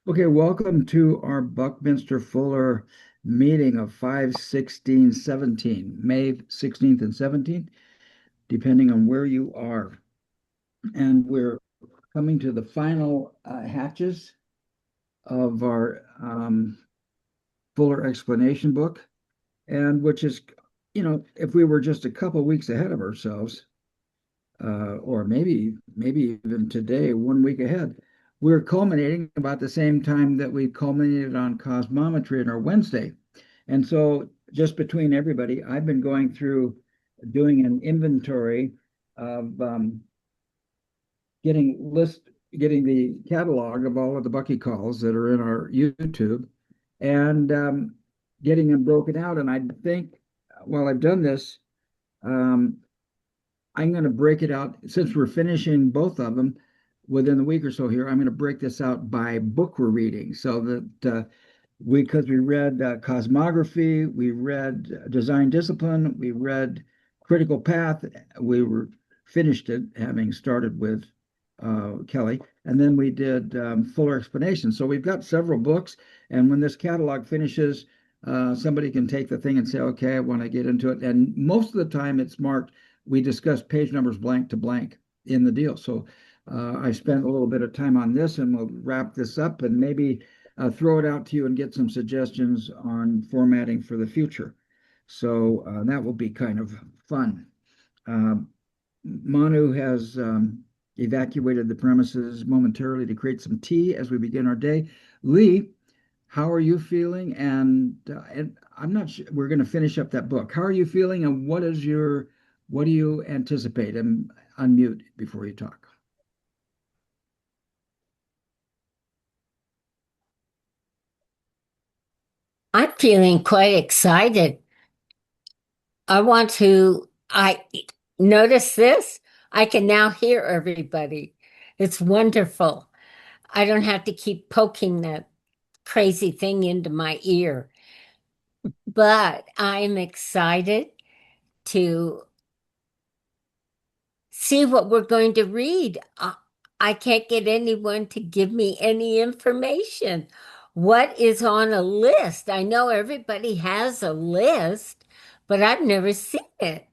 Okay, welcome to our Buckminster Fuller meeting of 5/16/17, May 16th and 17th, depending on where you are. And we're coming to the final hatches of our Fuller explanation book, and which is, if we were just a couple weeks ahead of ourselves, or maybe even today, 1 week ahead. We're culminating about the same time that we culminated on cosmometry in our Wednesday. And so just between everybody, I've been going through doing an inventory of getting the catalog of all of the Bucky calls that are in our YouTube and getting them broken out. And I think while I've done this, um, I'm going to break it out since we're finishing both of them within the week or so here. I'm going to break this out by book we're reading so that because we read Cosmography, we read Design Discipline, we read Critical Path. We were finished it, having started with Kelly, and then we did Fuller Explanation. So we've got several books, and when this catalog finishes, somebody can take the thing and say, okay, I want to get into it. And most of the time it's marked, we discuss page numbers blank to blank in the deal. So I spent a little bit of time on this, and we'll wrap this up and maybe throw it out to you and get some suggestions on formatting for the future. So that will be kind of fun. Uh, Manu has evacuated the premises momentarily to create some tea as we begin our day. Lee, how are you feeling? And I'm not sure we're going to finish up that book. How are you feeling, and what do you anticipate? And unmute before you talk. I'm feeling quite excited. I notice this. I can now hear everybody. It's wonderful. I don't have to keep poking that crazy thing into my ear. But I'm excited to see what we're going to read. I can't get anyone to give me any information. What is on a list? I know everybody has a list, but I've never seen it.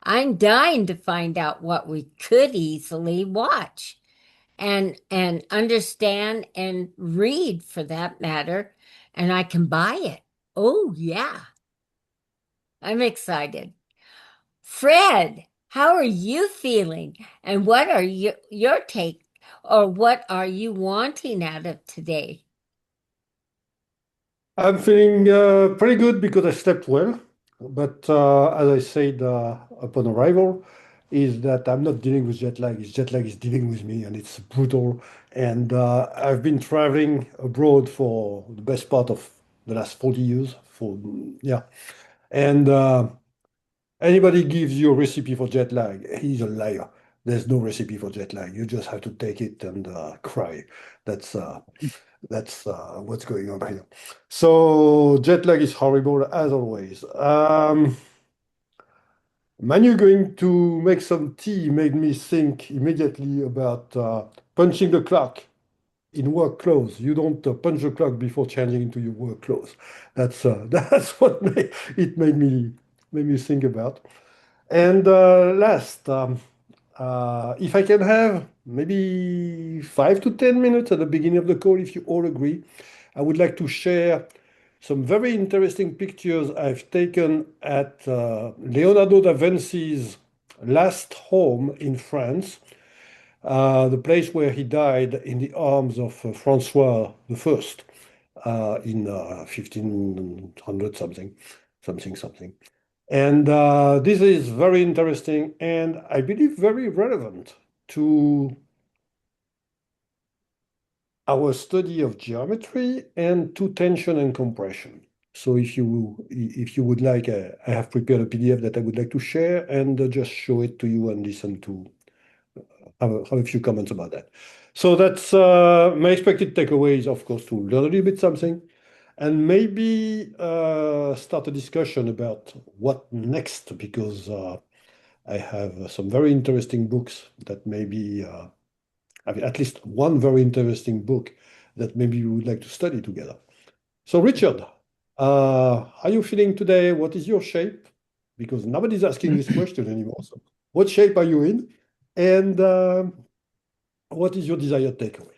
I'm dying to find out what we could easily watch and understand and read for that matter, and I can buy it. Oh, yeah, I'm excited. Fred, how are you feeling? And what are your take or what are you wanting out of today? I'm feeling pretty good because I slept well. But as I said upon arrival, is that I'm not dealing with jet lag. Jet lag is dealing with me, and it's brutal. And I've been traveling abroad for the best part of the last 40 years. Yeah, and anybody gives you a recipe for jet lag, he's a liar. There's no recipe for jet lag. You just have to take it and cry. That's uh, that's what's going on here. So jet lag is horrible as always. Manu going to make some tea made me think immediately about punching the clock in work clothes. You don't punch the clock before changing into your work clothes. That's what made me think about. And last, if I can have maybe 5 to 10 minutes at the beginning of the call, if you all agree, I would like to share some very interesting pictures I've taken at Leonardo da Vinci's last home in France, the place where he died in the arms of Francois I in 1500 something. And this is very interesting and I believe very relevant to our study of geometry and to tension and compression. So if you would like, I have prepared a PDF that I would like to share and just show it to you and listen to have a few comments about that. So that's my expected takeaway is, of course, to learn a little bit something and maybe start a discussion about what next, because I have some very interesting books that maybe, I mean, at least one very interesting book that maybe we would like to study together. So, Richard, how are you feeling today? What is your shape? Because nobody's asking this question anymore. So, what shape are you in? And what is your desired takeaway?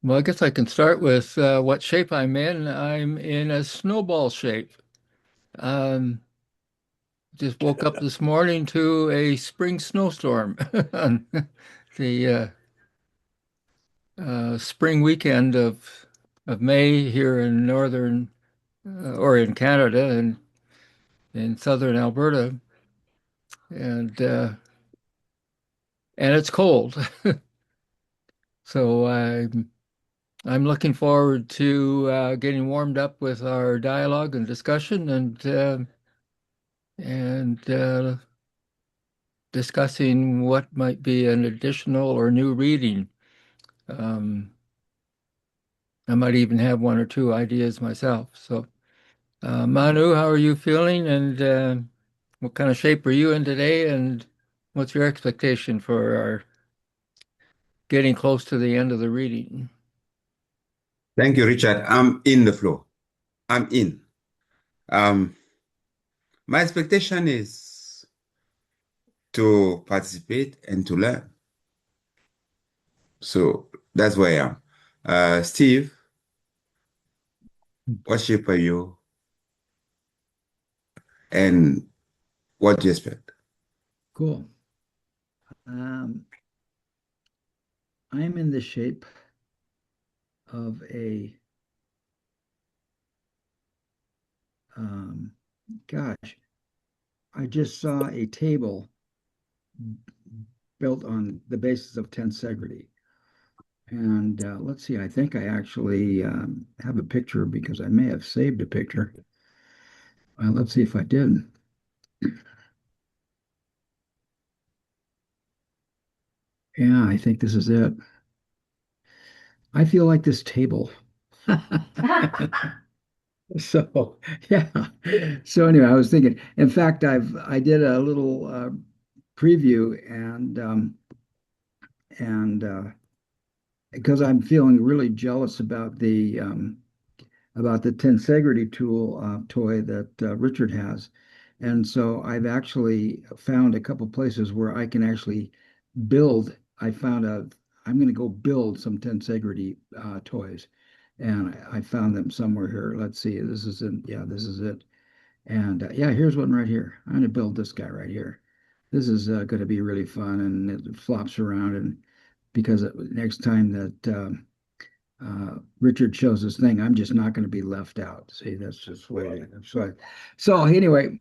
Well, I guess I can start with what shape I'm in. I'm in a snowball shape. Um, just woke up this morning to a spring snowstorm on the spring weekend of May here in northern or in Canada and in southern Alberta, and uh, and it's cold. So I'm looking forward to getting warmed up with our dialogue and discussion and discussing what might be an additional or new reading. Um, I might even have one or two ideas myself. So, Manu, how are you feeling? And what kind of shape are you in today? And what's your expectation for our getting close to the end of the reading? Thank you, Richard. I'm in the flow. I'm in. Um, my expectation is to participate and to learn. So that's where I am. Steve, what shape are you and what do you expect? Cool. Um, I'm in the shape of a, um, gosh, I just saw a table built on the basis of tensegrity. And let's see, I think I actually have a picture because I may have saved a picture. Let's see if I did. Yeah, I think this is it. I feel like this table. So, yeah. So anyway, I was thinking, in fact, I did a little preview and because I'm feeling really jealous about the tensegrity tool toy that Richard has. And so I've actually found a couple places where I can actually build. I'm going to go build some tensegrity toys. And I found them somewhere here. Let's see. Yeah, this is it. And yeah, here's one right here. I'm going to build this guy right here. This is going to be really fun and it flops around. And because next time that Richard shows this thing, I'm just not going to be left out. See, that's just the way I am. So anyway,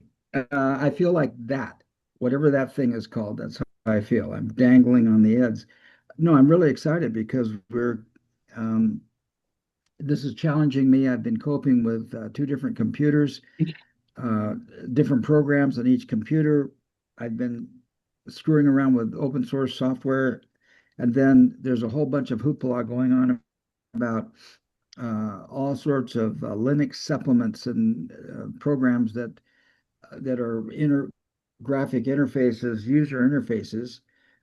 I feel like that, whatever that thing is called, that's how I feel. I'm dangling on the edge. No, I'm really excited because um, this is challenging me. I've been coping with two different computers, uh, different programs on each computer. I've been screwing around with open source software, and then there's a whole bunch of hoopla going on about all sorts of Linux supplements and programs that are graphic interfaces, user interfaces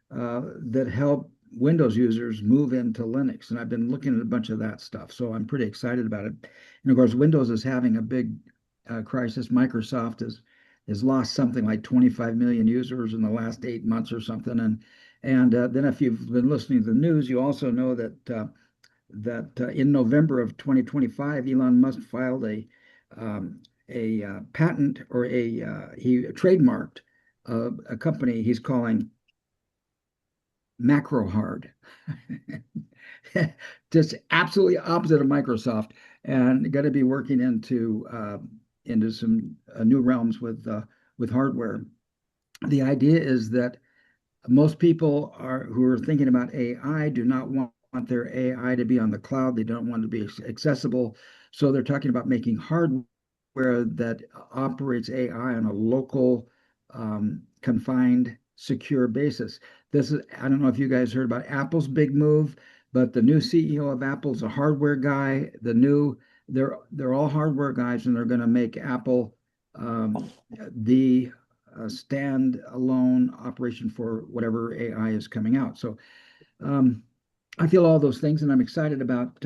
that help Windows users move into Linux. And I've been looking at a bunch of that stuff, so I'm pretty excited about it. And of course, Windows is having a big crisis. Microsoft has lost something like 25 million users in the last 8 months or something. And then if you've been listening to the news, you also know that in November of 2025, Elon Musk filed a patent or he trademarked a company he's calling Macro Hard. Just absolutely opposite of Microsoft, and going to be working into some new realms with hardware. The idea is that most people who are thinking about AI do not want their AI to be on the cloud. They don't want it to be accessible. So they're talking about making hardware that operates AI on a local, confined, secure basis. I don't know if you guys heard about Apple's big move, but the new CEO of Apple's a hardware guy. They're all hardware guys, and they're going to make Apple the stand-alone operation for whatever AI is coming out. So um, I feel all those things, and I'm excited about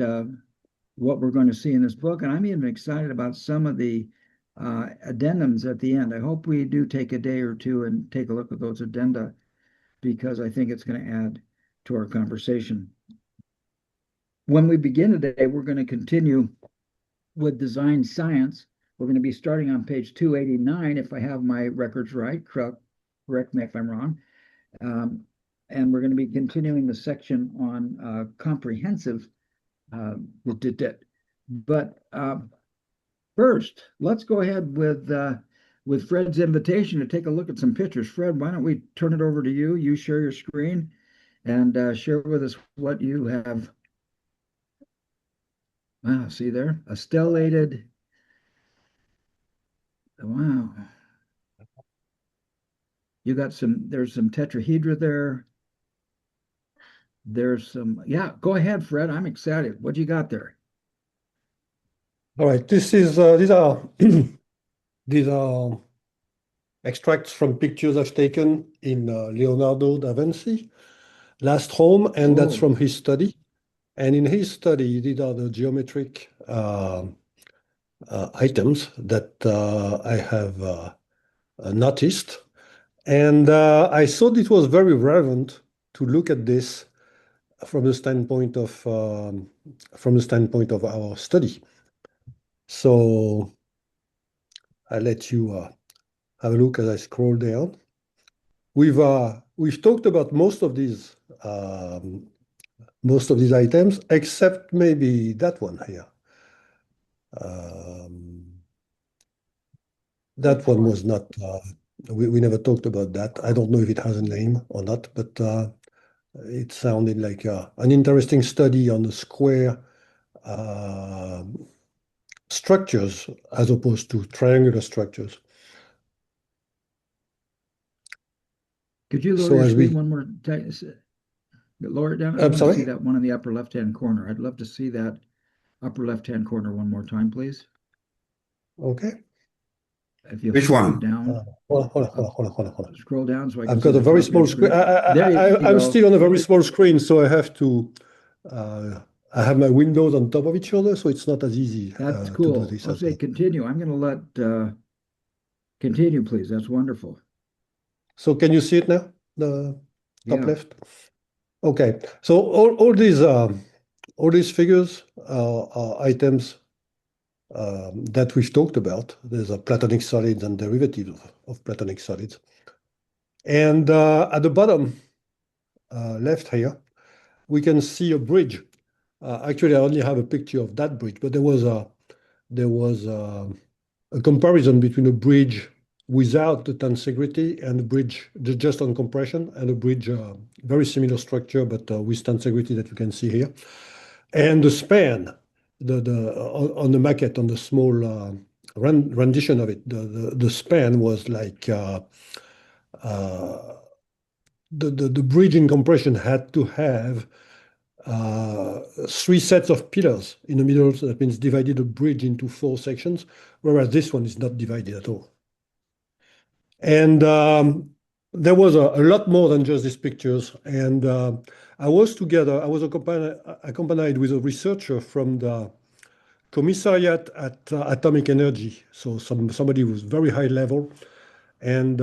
what we're going to see in this book, and I'm even excited about some of the addendums at the end. I hope we do take a day or two and take a look at those addenda because I think it's going to add to our conversation. When we begin today, we're going to continue with design science. We're going to be starting on page 289, if I have my records right. Correct me if I'm wrong. And we're going to be continuing the section on comprehensive. But first, let's go ahead with Fred's invitation to take a look at some pictures. Fred, why don't we turn it over to you? You share your screen and share with us what you have. Wow, see there? A stellated. Wow. There's some tetrahedra there. There's some, yeah, go ahead, Fred. I'm excited. What you got there? All right, these are these are extracts from pictures I've taken in Leonardo da Vinci last home, and that's Oh, from his study. And in his study, these are the geometric items that I have noticed. And I thought it was very relevant to look at this from the standpoint of our study. So I'll let you have a look as I scroll down. We've talked about most of these items, except maybe that one here. That one was not. We never talked about that. I don't know if it has a name or not, but it sounded like an interesting study on the square structures as opposed to triangular structures. could you lower So your as screen we, one more time? Lower it down. I I'm want to see sorry. that one in the upper left-hand corner. I'd love to see that upper left-hand corner one more time, please. Okay. If you'll Which scroll one? down, Hold on. scroll down so I can I've see got a the very top of your small screen. screen. There you I'm go. still on a very small screen, so I have to. I have my windows on top of each other, so it's not as easy That's to do cool. this I'll as say well. continue. I'm going to let continue, please. That's wonderful. So can you see it now? The top Yeah. left. Okay. So all these figures are items that we've talked about. There's a platonic solids and derivatives of platonic solids. And at the bottom left here, we can see a bridge. Actually, I only have a picture of that bridge, but there was a comparison between a bridge without the tensegrity and a bridge just on compression, and a bridge very similar structure but with tensegrity that you can see here, and the span on the maquette on the small rendition of it, the span was like the bridge in compression had to have three sets of pillars in the middle. So that means divided a bridge into four sections, whereas this one is not divided at all. And there was a lot more than just these pictures. And I was accompanied with a researcher from the Commissariat at Atomic Energy. So somebody who was very high level. And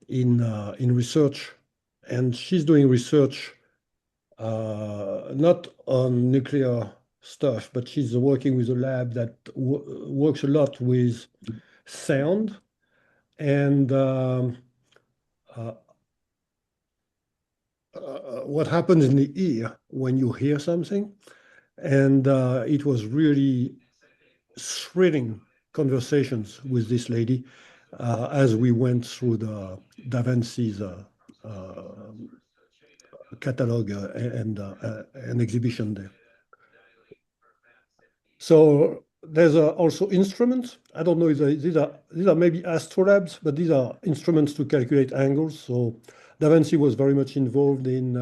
in research, and she's doing research not on nuclear stuff, but she's working with a lab that works a lot with sound and uh, what happens in the ear when you hear something. And it was really thrilling conversations with this lady as we went through the Da Vinci's catalog and an exhibition there. So there's also instruments. I don't know if these are maybe astrolabes, but these are instruments to calculate angles. So Da Vinci was very much involved in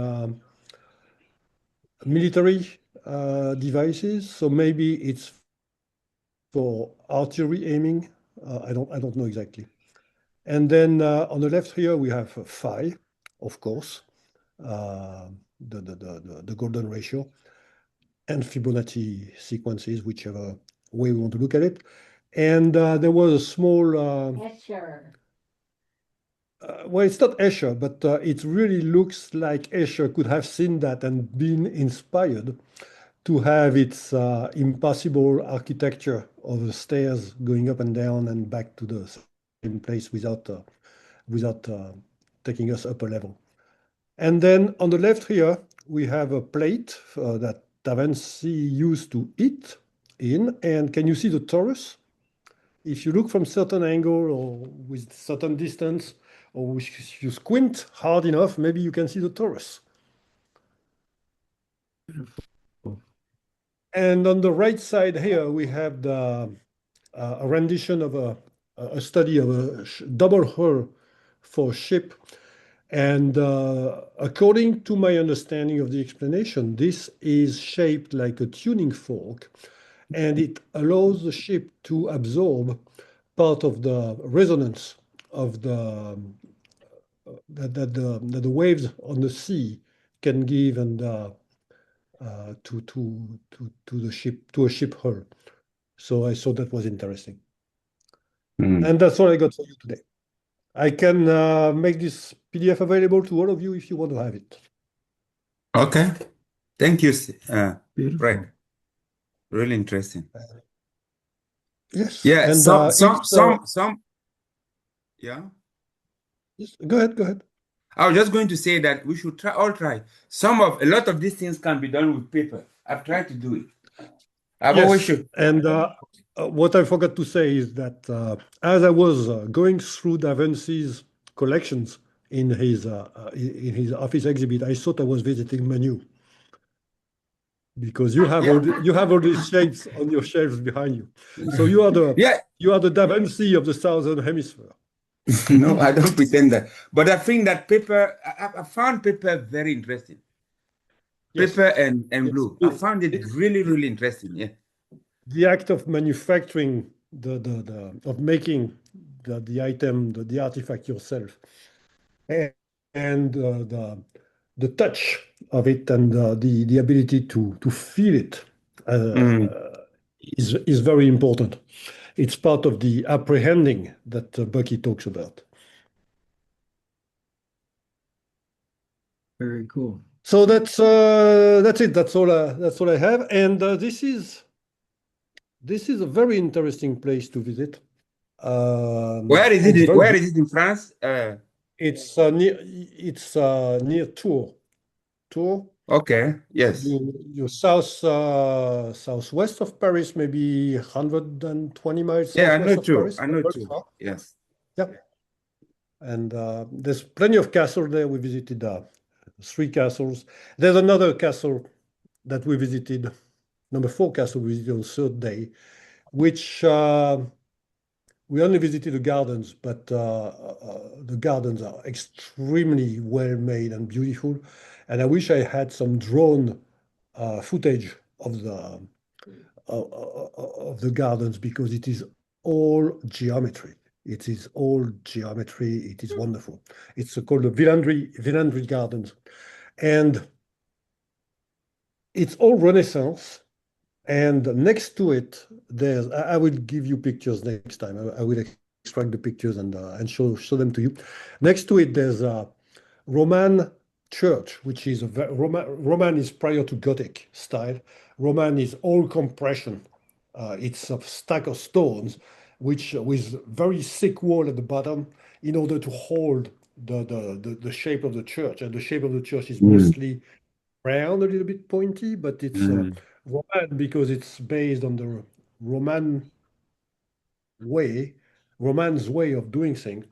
military devices. So maybe it's for artillery aiming. I don't know exactly. And then on the left here we have phi, of course, the golden ratio, and Fibonacci sequences, whichever way we want to look at it. And there was a small, well, it's not Escher, but it really looks like Escher could have seen that and been inspired to have its impossible architecture of the stairs going up and down and back to the same place without taking us up a level. And then on the left here, we have a plate that Da Vinci used to eat in. And can you see the torus? If you look from certain angle or with certain distance, or if you squint hard enough, maybe you can see the torus. And on the right side here, we have a rendition of a study of a double hull for ship. And according to my understanding of the explanation, this is shaped like a tuning fork, and it allows the ship to absorb part of the resonance of that the waves on the sea can give and to the ship, to a ship hull. So I thought that was interesting. And that's all I got for you today. I can make this PDF available to all of you if you want to have it. Okay. Thank you, Beautiful. Fred. Really interesting. Yes. Yeah, And yeah. yes, go ahead. I was just going to say that we should try. A lot of these things can be done with paper. I've tried to do it. I've always Yes. should. And what I forgot to say is that as I was going through Da Vinci's collections in his office exhibit, I thought I was visiting Manu because you have all these shapes on your shelves behind you. So you are Yeah. the Da Vinci of the Southern Hemisphere. No, I don't pretend that. But I think that paper, I found paper very interesting. Yes. Paper and Yes. blue. I found it really, really interesting. Yeah. The act of manufacturing of making the item, the artifact yourself, and the touch of it and the ability to feel it is very important. It's part of the apprehending that Bucky talks about. Very cool. So that's it. That's all I have. And this is a very interesting place to visit. Where is It's it? very Where big. is it in France? It's near Tours. Tours. Okay. Yes. You're southwest of Paris, maybe 120 miles Yeah, I southwest know of too. Paris. I know Very too. far. Yes. Yeah. And there's plenty of castles there. We visited 3 castles. There's another castle that we visited, number 4 castle we visited on the 3rd day, which we only visited the gardens, but the gardens are extremely well made and beautiful. And I wish I had some drone footage of the gardens because it is all geometry. It is all geometry. It is wonderful. It's called the Villandry Gardens, and it's all Renaissance. And next to it, I will give you pictures next time. I will extract the pictures and show them to you. Next to it, there's a Roman church, which is Roman is prior to Gothic style. Roman is all compression. It's a stack of stones, which with very thick wall at the bottom, in order to hold the shape of the church. And the shape of the church is mostly round, a little bit pointy, but it's Roman because it's based on the Roman way, Roman's way of doing things.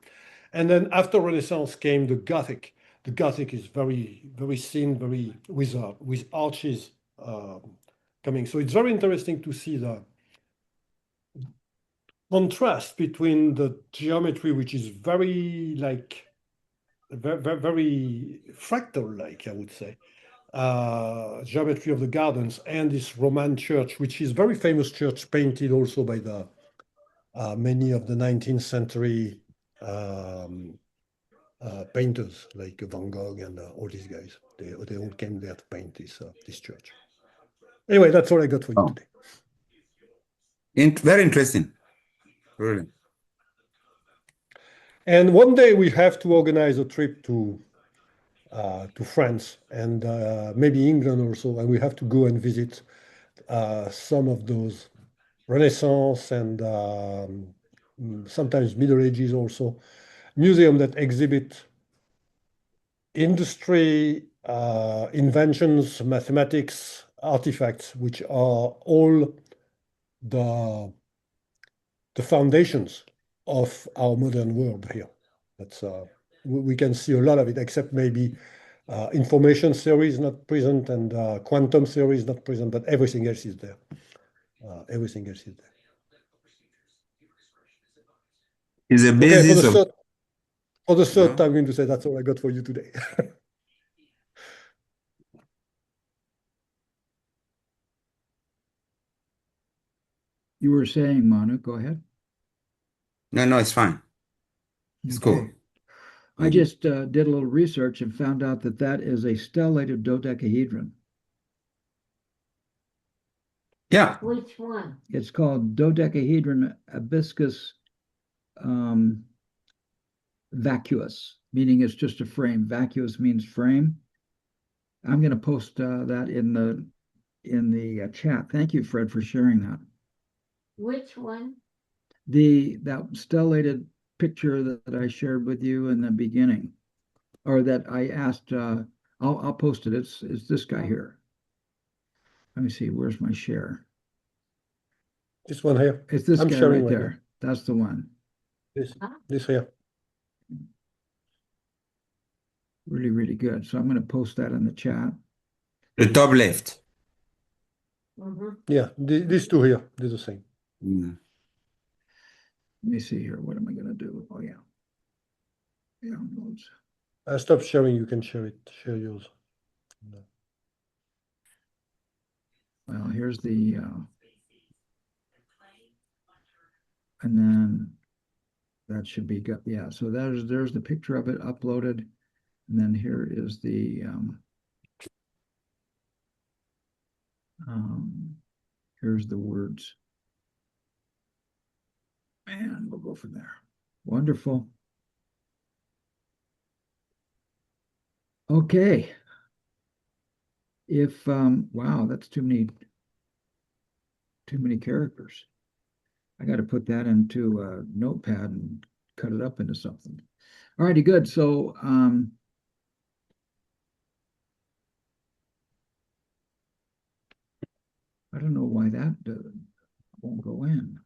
And then after Renaissance came the Gothic. The Gothic is very, very thin, very with arches coming. So it's very interesting to see the contrast between the geometry, which is very very fractal, like I would say, geometry of the gardens, and this Roman church, which is very famous church, painted also by the many of the 19th century painters like Van Gogh and all these guys. They all came there to paint this church. Anyway, that's all I got for you Oh, today. very interesting. Really. And one day we have to organize a trip to France and maybe England also, and we have to go and visit some of those Renaissance and sometimes Middle Ages also museum that exhibit industry, inventions, mathematics, artifacts, which are all the foundations of our modern world here. That's we can see a lot of it, except maybe information theory is not present and quantum theory is not present, but everything else is there. Everything else is there. Is the Okay, basis of for the third yeah. time, I'm going to say that's all I got for you today. You were saying, Manu, go ahead. No, it's fine. It's cool. Okay. I just did a little research and found out that that is a stellated dodecahedron. Yeah. Which one? It's called dodecahedron abscus vacuous, meaning it's just a frame. Vacuous means frame. I'm going to post that in the chat. Thank you, Fred, for sharing that. Which one? That stellated picture that I shared with you in the beginning, or that I asked. I'll post it. It's this guy here. Let me see. Where's my share? This one here. It's this I'm guy sharing right right there. That's the one. This here. Really, really good. So I'm going to post that in the chat. The top left. Yeah, these two here, they're the same. Mm. Let me see here. What am I going to do? Oh yeah. Downloads. Stop sharing. You can share it. Share yours. No. Well, here's the and then that should be good. Yeah. So there's the picture of it uploaded, and then here is the here's the words, and we'll go from there. Wonderful. Okay. If wow, that's too many characters. I got to put that into a notepad and cut it up into something. All righty, good. So I don't know why that won't go in.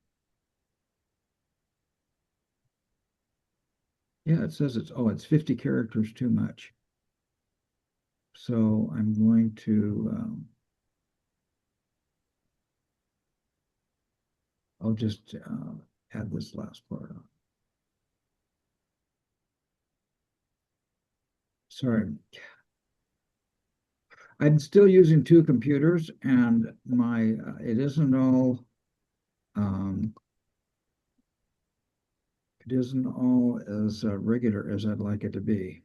Yeah, it says it's 50 characters too much. So I'm going to I'll just add this last part on. Sorry. I'm still using two computers, and my it isn't all as regular as I'd like it to be.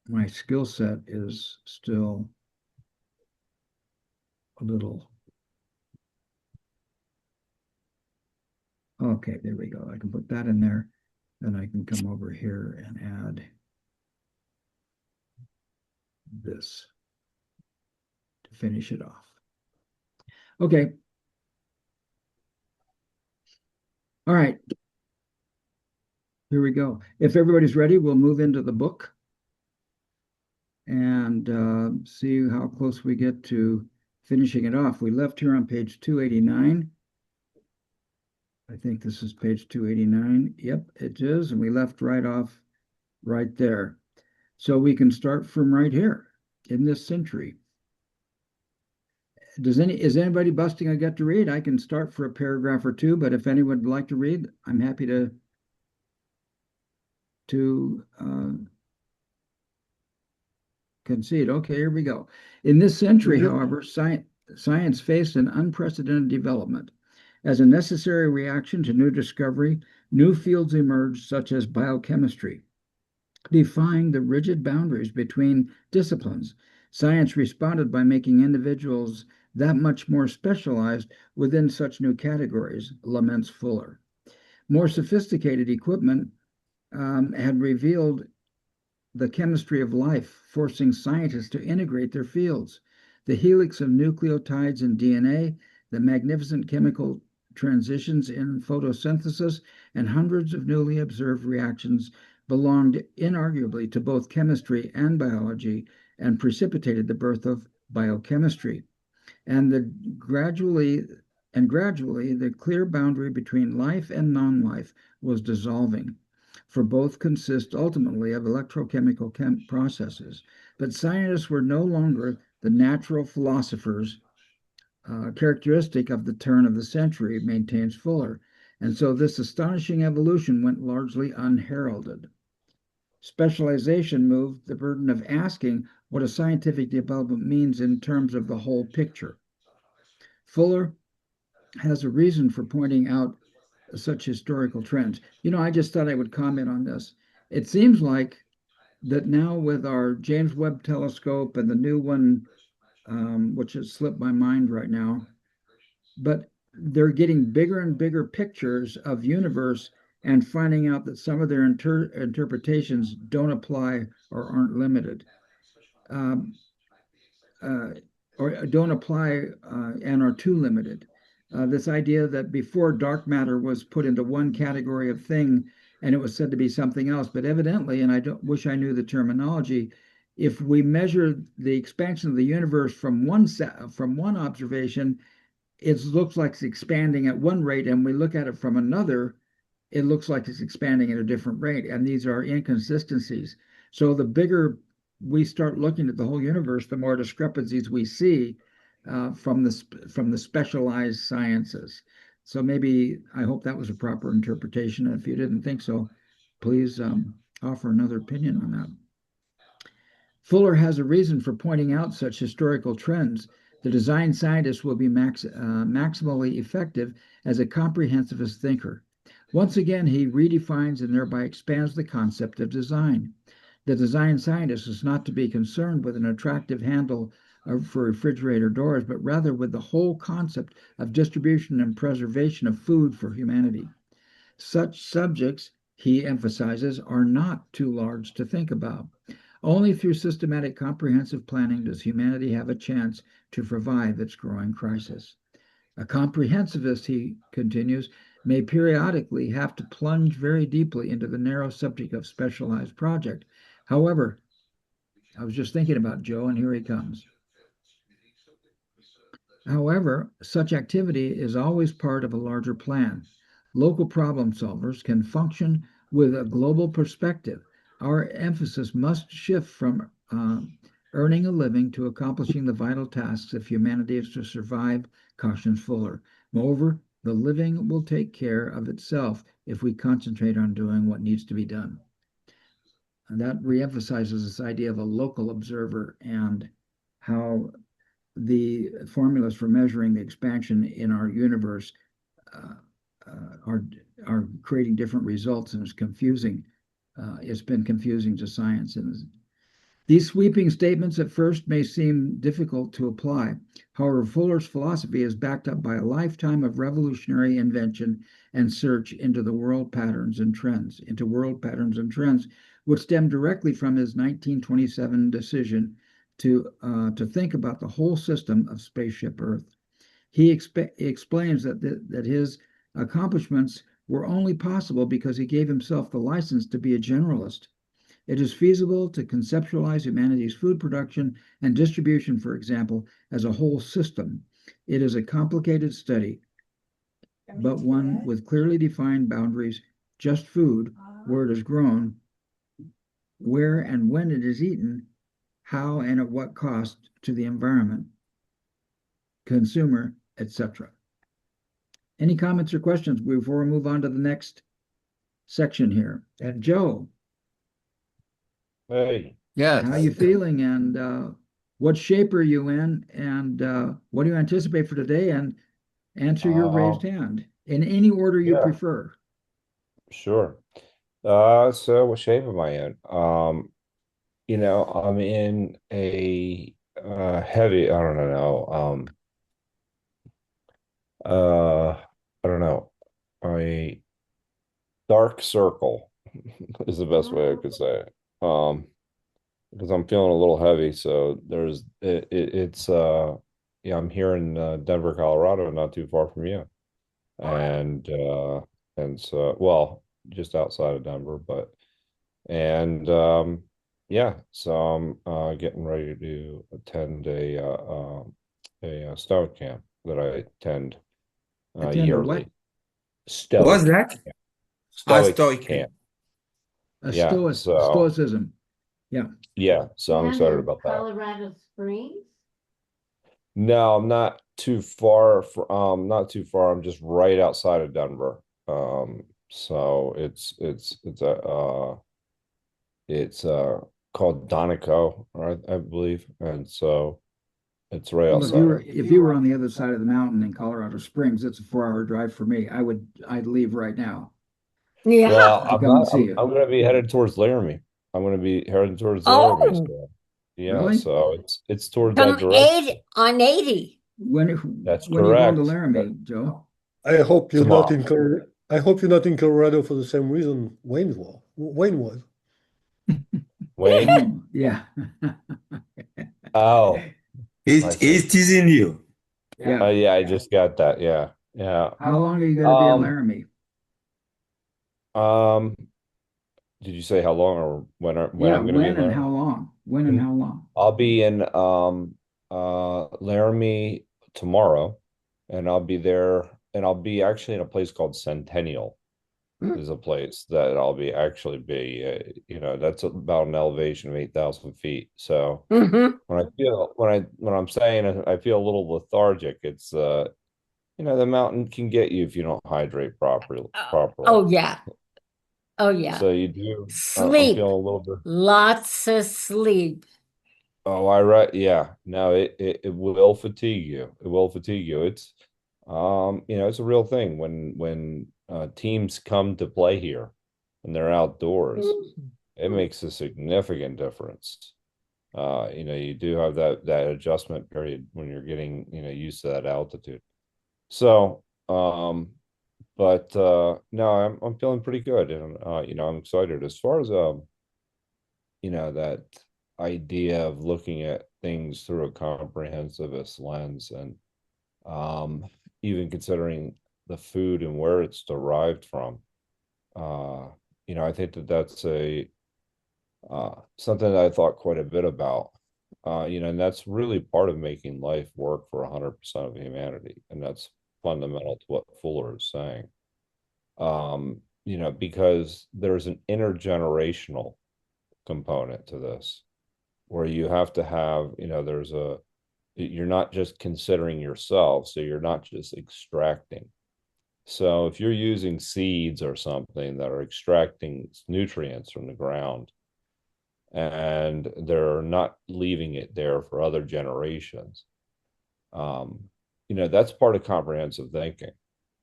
My skill set is still a little. Okay, there we go. I can put that in there. Then I can come over here and add this to finish it off. Okay. All right. Here we go. If everybody's ready, we'll move into the book and see how close we get to finishing it off. We left here on page 289. I think this is page 289. Yep, it is. And we left right off right there. So we can start from right here in this century. Is anybody busting a gut to read? I can start for a paragraph or two, but if anyone would like to read, I'm happy to concede. Okay, here we go. In this century, however, science faced an unprecedented development. As a necessary reaction to new discovery, New fields emerged, such as biochemistry, defying the rigid boundaries between disciplines. Science responded by making individuals that much more specialized within such new categories, laments Fuller. More sophisticated equipment had revealed the chemistry of life, forcing scientists to integrate their fields. The helix of nucleotides in DNA, the magnificent chemical transitions in photosynthesis, and hundreds of newly observed reactions belonged inarguably to both chemistry and biology and precipitated the birth of biochemistry. And gradually the clear boundary between life and non-life was dissolving, for both consist ultimately of electrochemical processes. But scientists were no longer the natural philosophers, characteristic of the turn of the century, maintains Fuller. And so this astonishing evolution went largely unheralded. Specialization moved the burden of asking what a scientific development means in terms of the whole picture. Fuller has a reason for pointing out such historical trends. I just thought I would comment on this. It seems like that now with our James Webb telescope and the new one, which has slipped my mind right now, but they're getting bigger and bigger pictures of universe and finding out that some of their interpretations don't apply or aren't limited. Um, uh, or don't apply and are too limited. This idea that before dark matter was put into one category of thing and it was said to be something else, but evidently, and I don't wish I knew the terminology, if we measure the expansion of the universe from one observation, it looks like it's expanding at one rate, and we look at it from another, it looks like it's expanding at a different rate. And these are inconsistencies. So the bigger we start looking at the whole universe, the more discrepancies we see from the specialized sciences. So maybe I hope that was a proper interpretation. And if you didn't think so, please offer another opinion on that. Fuller has a reason for pointing out such historical trends. The design scientist will be maximally effective as a comprehensivist thinker. Once again, he redefines and thereby expands the concept of design. The design scientist is not to be concerned with an attractive handle for refrigerator doors, but rather with the whole concept of distribution and preservation of food for humanity. Such subjects, he emphasizes, are not too large to think about. Only through systematic, comprehensive planning does humanity have a chance to survive its growing crisis. A comprehensivist, he continues, may periodically have to plunge very deeply into the narrow subject of specialized project. However, I was just thinking about Joe, and here he comes. However, such activity is always part of a larger plan. Local problem solvers can function with a global perspective. Our emphasis must shift from earning a living to accomplishing the vital tasks if humanity is to survive, cautions Fuller. Moreover, the living will take care of itself if we concentrate on doing what needs to be done. And that reemphasizes this idea of a local observer and how the formulas for measuring the expansion in our universe uh, are creating different results, and it's confusing. It's been confusing to science, and these sweeping statements at first may seem difficult to apply. However, Fuller's philosophy is backed up by a lifetime of revolutionary invention and search into world patterns and trends, which stem directly from his 1927 decision to think about the whole system of spaceship Earth. He explains that his accomplishments were only possible because he gave himself the license to be a generalist. It is feasible to conceptualize humanity's food production and distribution, for example, as a whole system. It is a complicated study, but one with clearly defined boundaries: just food, where it is grown, where and when it is eaten, how and at what cost to the environment, consumer, etc. Any comments or questions before we move on to the next section here? And Joe, Hey, how are you Yes. feeling, and what shape are you in, and what do you anticipate for today? And answer your raised uh, hand in any order you yeah, prefer. Sure. So what shape am I in? I'm in a heavy, I don't know, uh I don't know, a dark circle is the best way I could say it. Because I'm feeling a little heavy, so it's yeah, I'm here in Denver, Colorado, not too far from you. And so well, just outside of Denver, but and yeah, so I'm getting ready to attend a Stoic camp that I attend Attend a what? yearly. What's Stoic that? camp. Stoic Stoic. camp. A Yeah, so stoicism. Yeah. yeah, so I'm And excited in about that. Colorado Springs? No, I'm not too far not too far. I'm just right outside of Denver. So it's called Donegal, right, I believe. And so it's right Well, outside of if you were on the other side of the mountain in Colorado Springs, it's a 4 hour drive for me. I'd leave right now Yeah. well, to I'm come and not see you. I'm gonna be headed towards Laramie. I'm gonna be headed towards Laramie. Oh, So yeah, Really? so it's towards that come direction. 80. When That's when are you going to correct. Laramie, Joe? I hope you're not Tomorrow. in Colorado. I hope you're not in Colorado for the same reason Wayne was. Wayne? Oh, yeah. Oh, I see. He's teasing you. Yeah. Yeah, I just got that. Yeah. Yeah. How long are you going to be in Um, Laramie? um, did you say how long or when Yeah, I'm gonna be when in and Laramie? how long? When and how long? I'll be in Laramie tomorrow, and I'll be there, and I'll be actually in a place called Centennial. Is a place that I'll be actually be that's about an elevation of 8,000 feet. So Mm-hmm. when I'm saying I feel a little lethargic, it's the mountain can get you if you don't hydrate properly. Oh, yeah. Oh, yeah. So you do. I'm Sleep. feeling a little bit. Lots of sleep. Oh, I right. Yeah. No, it will fatigue you. It will fatigue you. It's a real thing when teams come to play here and they're outdoors. It makes a significant difference. You do have that adjustment period when you're getting, used to that altitude. So, but no, I'm feeling pretty good, and I'm excited as far as that idea of looking at things through a comprehensivist lens, and um, even considering the food and where it's derived from. Uh, I think that's a something that I thought quite a bit about. And that's really part of making life work for 100% of humanity, and that's fundamental to what Fuller is saying. Because there's an intergenerational component to this where you have to have, you're not just considering yourself, so you're not just extracting. So if you're using seeds or something that are extracting nutrients from the ground and they're not leaving it there for other generations, that's part of comprehensive thinking.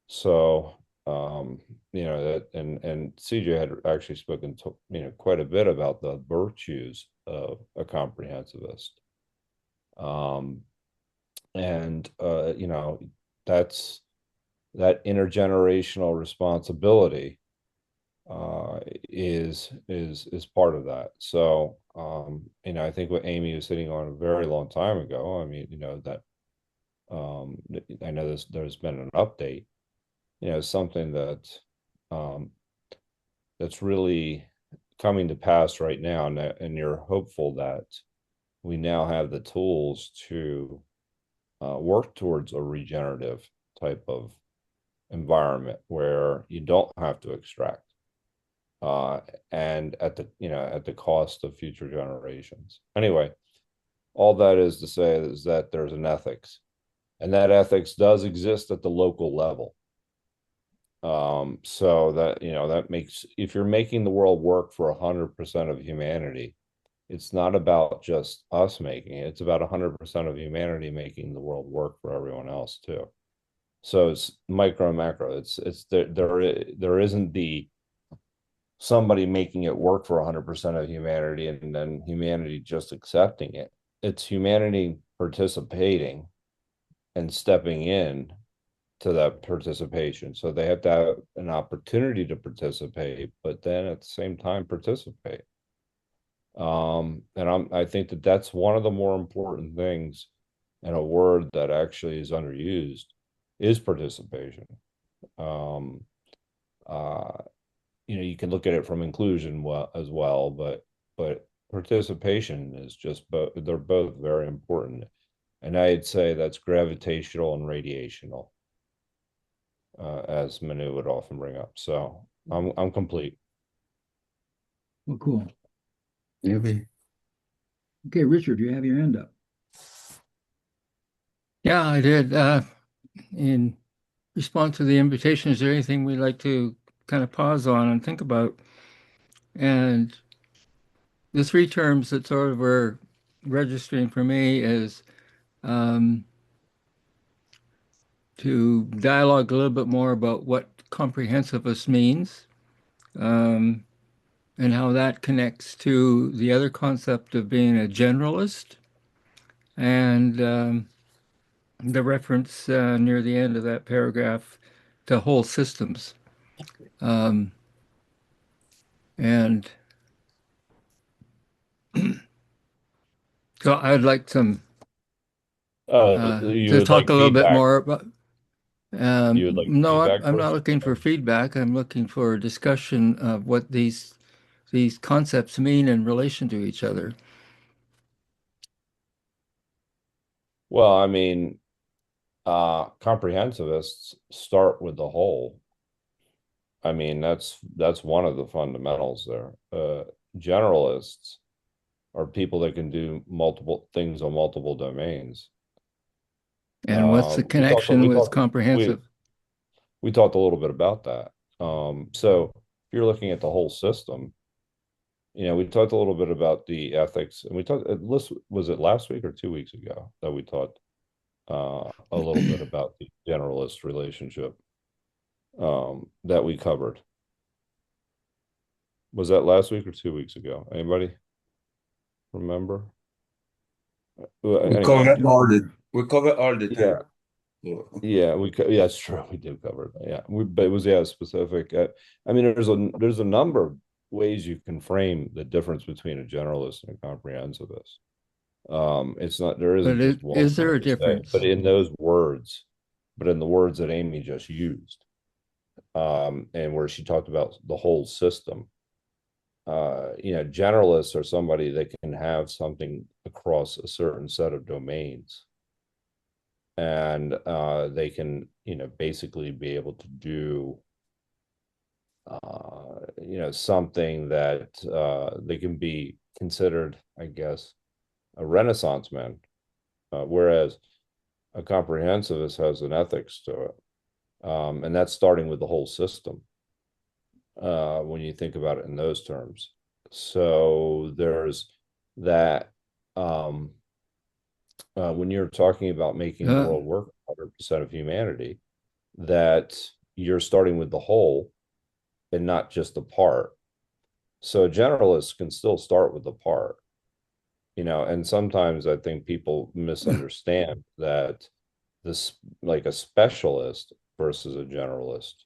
So, that and CJ had actually spoken to, quite a bit about the virtues of a comprehensivist. Um, and that's that intergenerational responsibility is part of that. So, I think what Amy was sitting on a very long time ago, I mean, that I know there's been an update, something that um, that's really coming to pass right now, and you're hopeful that we now have the tools to work towards a regenerative type of environment where you don't have to extract, uh, and at the cost of future generations. Anyway, all that is to say is that there's an ethics, and that ethics does exist at the local level. So that makes, if you're making the world work for 100% of humanity, it's not about just us making it, it's about 100% of humanity making the world work for everyone else too. So it's micro and macro. There isn't the somebody making it work for 100% of humanity and then humanity just accepting it. It's humanity participating and stepping in to that participation. So they have to have an opportunity to participate, but then at the same time participate. And I think that that's one of the more important things, and a word that actually is underused is participation. Um, uh, you can look at it from inclusion as well, but participation is just both, they're both very important. And I'd say that's gravitational and radiational, as Manu would often bring up. So I'm complete. Well, cool. Maybe. Okay, Richard, you have your hand up. Yeah, I did. In response to the invitation, is there anything we'd like to kind of pause on and think about? And the three terms that sort of were registering for me is um, to dialogue a little bit more about what comprehensivist means, um, and how that connects to the other concept of being a generalist, and the reference near the end of that paragraph to whole systems. Um, and so I'd like You to would talk like a little bit feedback. more about. You would like No, feedback I'm not first? looking for feedback. I'm looking for a discussion of what these concepts mean in relation to each other. Well, I mean, comprehensivists start with the whole. I mean, that's one of the fundamentals there. Generalists are people that can do multiple things on multiple domains. And what's the We talked connection with we comprehensive? we talked a little bit about that. So if you're looking at the whole system, we talked a little bit about the ethics, and we talked. Was it last week or 2 weeks ago that we talked a little bit about the generalist relationship that we covered? Was that last week or 2 weeks ago? Anybody remember? Well, We anyway, cover all the yeah, time. So, yeah, it's true. We did cover it. Yeah, but it was specific. I mean, there's a number of ways you can frame the difference between a generalist and a comprehensivist. It's not there But isn't just one is there way a to say it, but difference? in the words that Amy just used, and where she talked about the whole system. Generalists are somebody that can have something across a certain set of domains, and they can, basically be able to do, something that they can be considered, I guess, a Renaissance man, whereas a comprehensivist has an ethics to it, and that's starting with the whole system. When you think about it in those terms. So there's that. Um, when you're talking about making the Uh, world work 100% of humanity, that you're starting with the whole and not just the part. So generalists can still start with the part, and sometimes I think people misunderstand that this, like a specialist versus a generalist.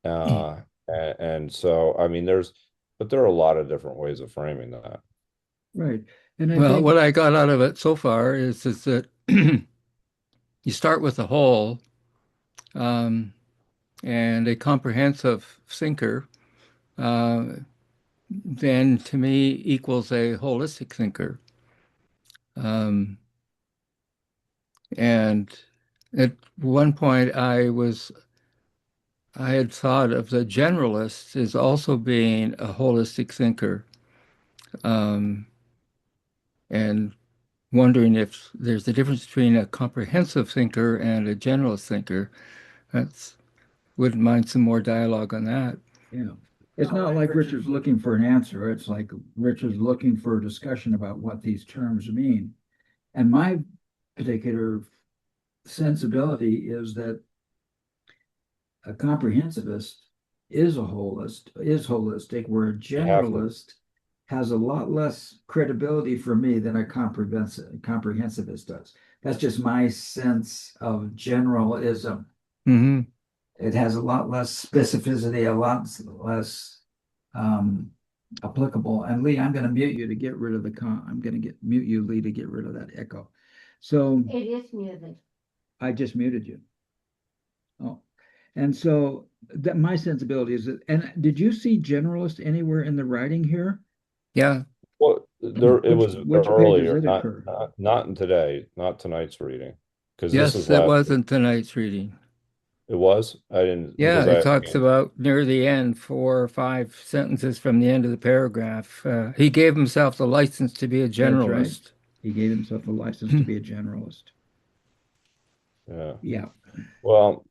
And so, I mean, but there are a lot of different ways of framing that. Right. And I well, think, what I got out of it so far is that you start with the whole, um, and a comprehensive thinker, uh, then to me equals a holistic thinker. Um, and at one point, I had thought of the generalist as also being a holistic thinker, um, and wondering if there's a difference between a comprehensive thinker and a generalist thinker. That's wouldn't mind some more dialogue on that. yeah, it's not like Richard's looking for an answer. It's like Richard's looking for a discussion about what these terms mean. And my particular sensibility is that a comprehensivist is holistic, where a You have to. generalist has a lot less credibility for me than a comprehensivist does. That's just my sense of generalism. Hmm. It has a lot less specificity, a lot less um, applicable. And Lee, I'm going to mute you to get rid of I'm going to mute you, Lee, to get rid of that echo. So It is muted. I just muted you. Oh, and so that my sensibility is that. And did you see generalist anywhere in the writing here? Yeah. Well, there it was Which page does earlier, it occur? not in today, not tonight's reading, because this Yes, was it last week. wasn't tonight's reading. It was. I didn't Yeah, because it I talks about near the end, 4 or 5 sentences from the end of the paragraph. He gave himself the license to be a That's right. generalist. He gave himself a license to be a generalist. yeah. Yeah. Well,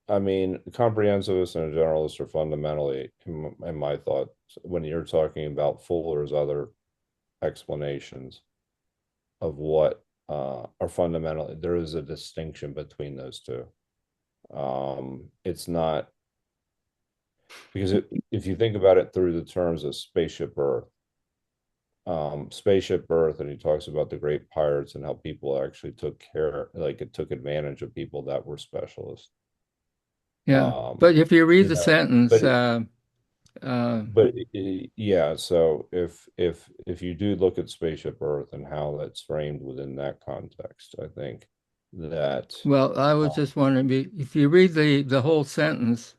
I mean, comprehensivists and a generalist are fundamentally, in my thought, when you're talking about Fuller's other explanations of what are fundamentally, there is a distinction between those two. It's not because if you think about it through the terms of spaceship Earth, and he talks about the great pirates and how people actually took care, like it took advantage of people that were specialists. Yeah, Um, but if you read you the know, sentence, but uh, yeah, so if you do look at spaceship Earth and how that's framed within that context, I think that well, I was uh, just wondering if you read the whole sentence,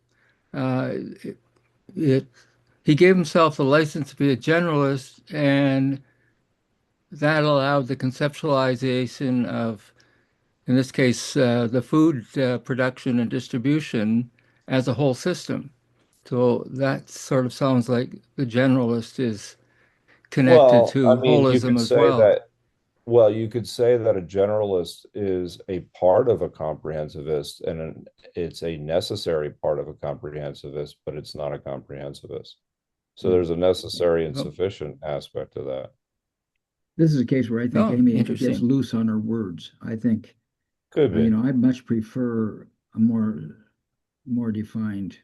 uh, it, it he gave himself the license to be a generalist, and that allowed the conceptualization of, in this case, the food production and distribution as a whole system. So that sort of sounds like the generalist is connected well, to I mean, you holism could as say well. that. Well, you could say that a generalist is a part of a comprehensivist, and it's a necessary part of a comprehensivist, but it's not a comprehensivist. So Hmm. there's a necessary and Well, sufficient aspect to that. this is a case where I think Oh, Amy gets interesting. loose on her words. I think, Could be. I much prefer a more defined.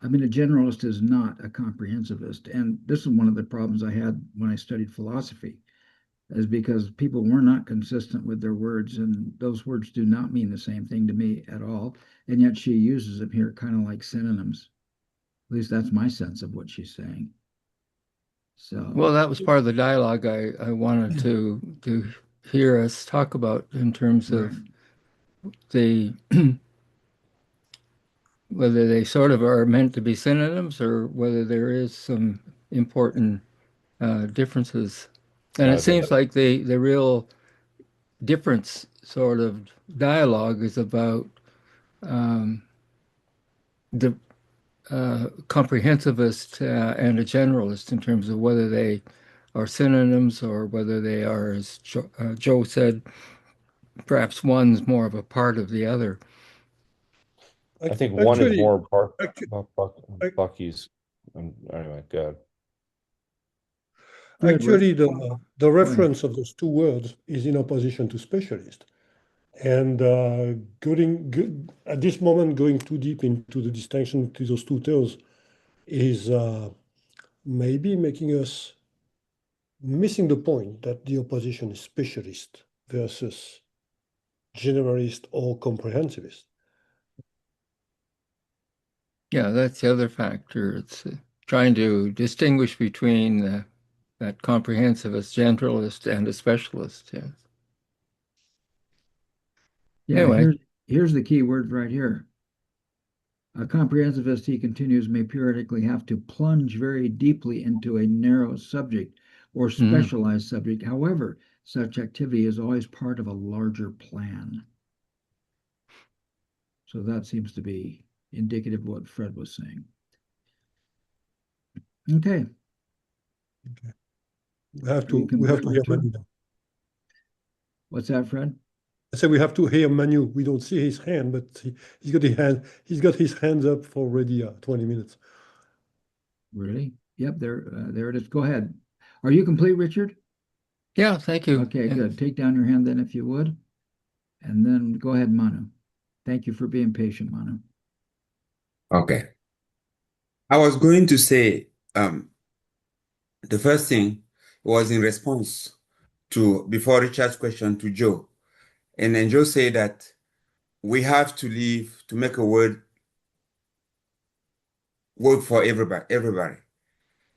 I mean, a generalist is not a comprehensivist, and this is one of the problems I had when I studied philosophy, is because people were not consistent with their words, and those words do not mean the same thing to me at all. And yet she uses them here kind of like synonyms. At least that's my sense of what she's saying. So, Well, that was part of the dialogue I wanted to hear us talk about in terms right. of the whether they sort of are meant to be synonyms or whether there is some important differences. And it I think seems like the real difference sort of dialogue is about um, the comprehensivist and a generalist in terms of whether they are synonyms or whether they are, as Joe said, perhaps one's more of a part of the other. I think one is Actually, more part actually, Bucky's. Anyway, good. Go ahead, Rick. the Go ahead. reference of those two words is in opposition to specialist. And at this moment, going too deep into the distinction to those two terms is maybe making us missing the point that the opposition is specialist versus generalist or comprehensivist. Yeah, that's the other factor. It's trying to distinguish between that comprehensivist, generalist, and a specialist. Yeah. Yeah, Anyway, here's the key word right here. A comprehensivist, he continues, may periodically have to plunge very deeply into a narrow subject or mhm. specialized subject. However, such activity is always part of a larger plan. So that seems to be indicative of what Fred was saying. Okay, are you We have complete, to hear Richard? Manu now. What's that, Fred? I said we have to hear Manu. We don't see his hand, but he's got his hands up for already 20 minutes. Really? Yep, there it is. Go ahead. Are you complete, Richard? Yeah, thank you. Okay, And good. Take down your hand then if you would. And then go ahead, Manu. Thank you for being patient, Manu. Okay. I was going to say, the first thing was in response to, before Richard's question to Joe. And then Joe said that we have to live to make a word for everybody.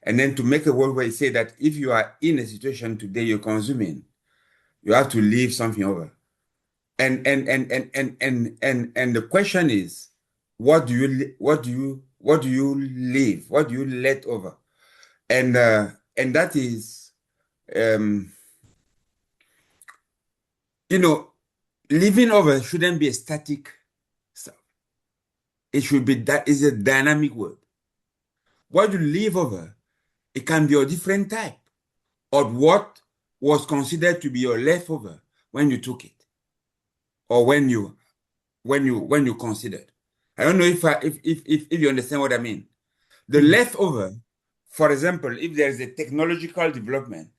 And then to make a word where he said that if you are in a situation today you're consuming, you have to leave something over. And the question is, what do you leave? What do you let over? And that is, um, you know, living over shouldn't be a static stuff. It should be that is a dynamic word. What you leave over, it can be a different type of what was considered to be your leftover when you took it, or when you considered. I don't know if you understand what I mean. The leftover, for example, if there is a technological development,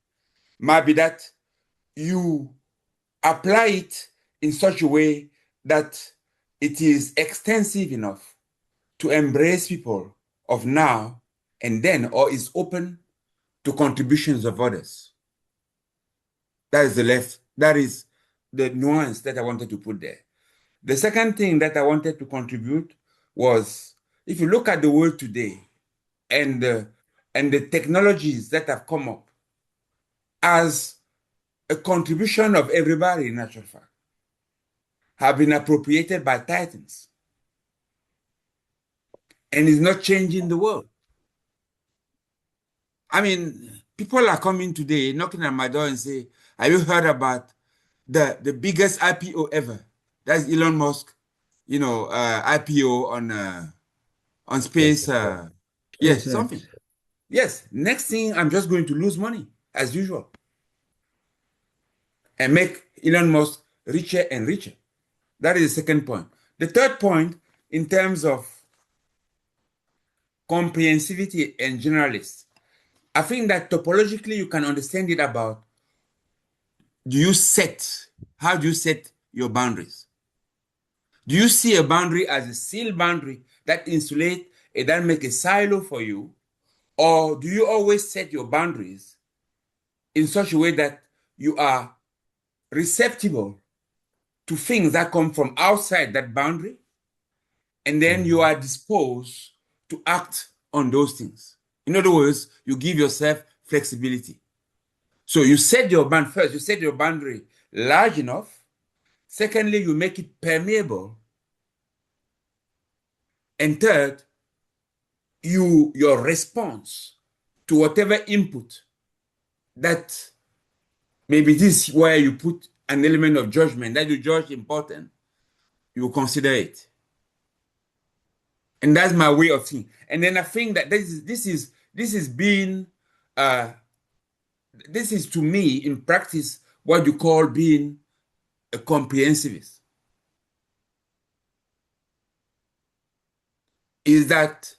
might be that you apply it in such a way that it is extensive enough to embrace people of now and then, or is open to contributions of others. That is the nuance that I wanted to put there. The second thing that I wanted to contribute was, if you look at the world today and the technologies that have come up as a contribution of everybody, in actual fact, have been appropriated by titans and is not changing the world. I mean, people are coming today, knocking at my door and say, have you heard about the biggest IPO ever? That's Elon Musk, IPO on space. Yes, something. SpaceX. Yes, next thing, I'm just going to lose money, as usual, and make Elon Musk richer and richer. That is the second point. The third point, in terms of comprehensivity and generalists, I think that topologically you can understand it about, how do you set your boundaries? Do you see a boundary as a sealed boundary that insulates and that make a silo for you? Or do you always set your boundaries in such a way that you are receptible to things that come from outside that boundary, and then you are disposed to act on those things? In other words, you give yourself flexibility. So you set your boundary large enough. Secondly, you make it permeable. And third, your response to whatever input that, maybe this is where you put an element of judgment that you judge important, you consider it. And that's my way of thinking. And then I think that this is to me in practice what you call being a comprehensivist. Is that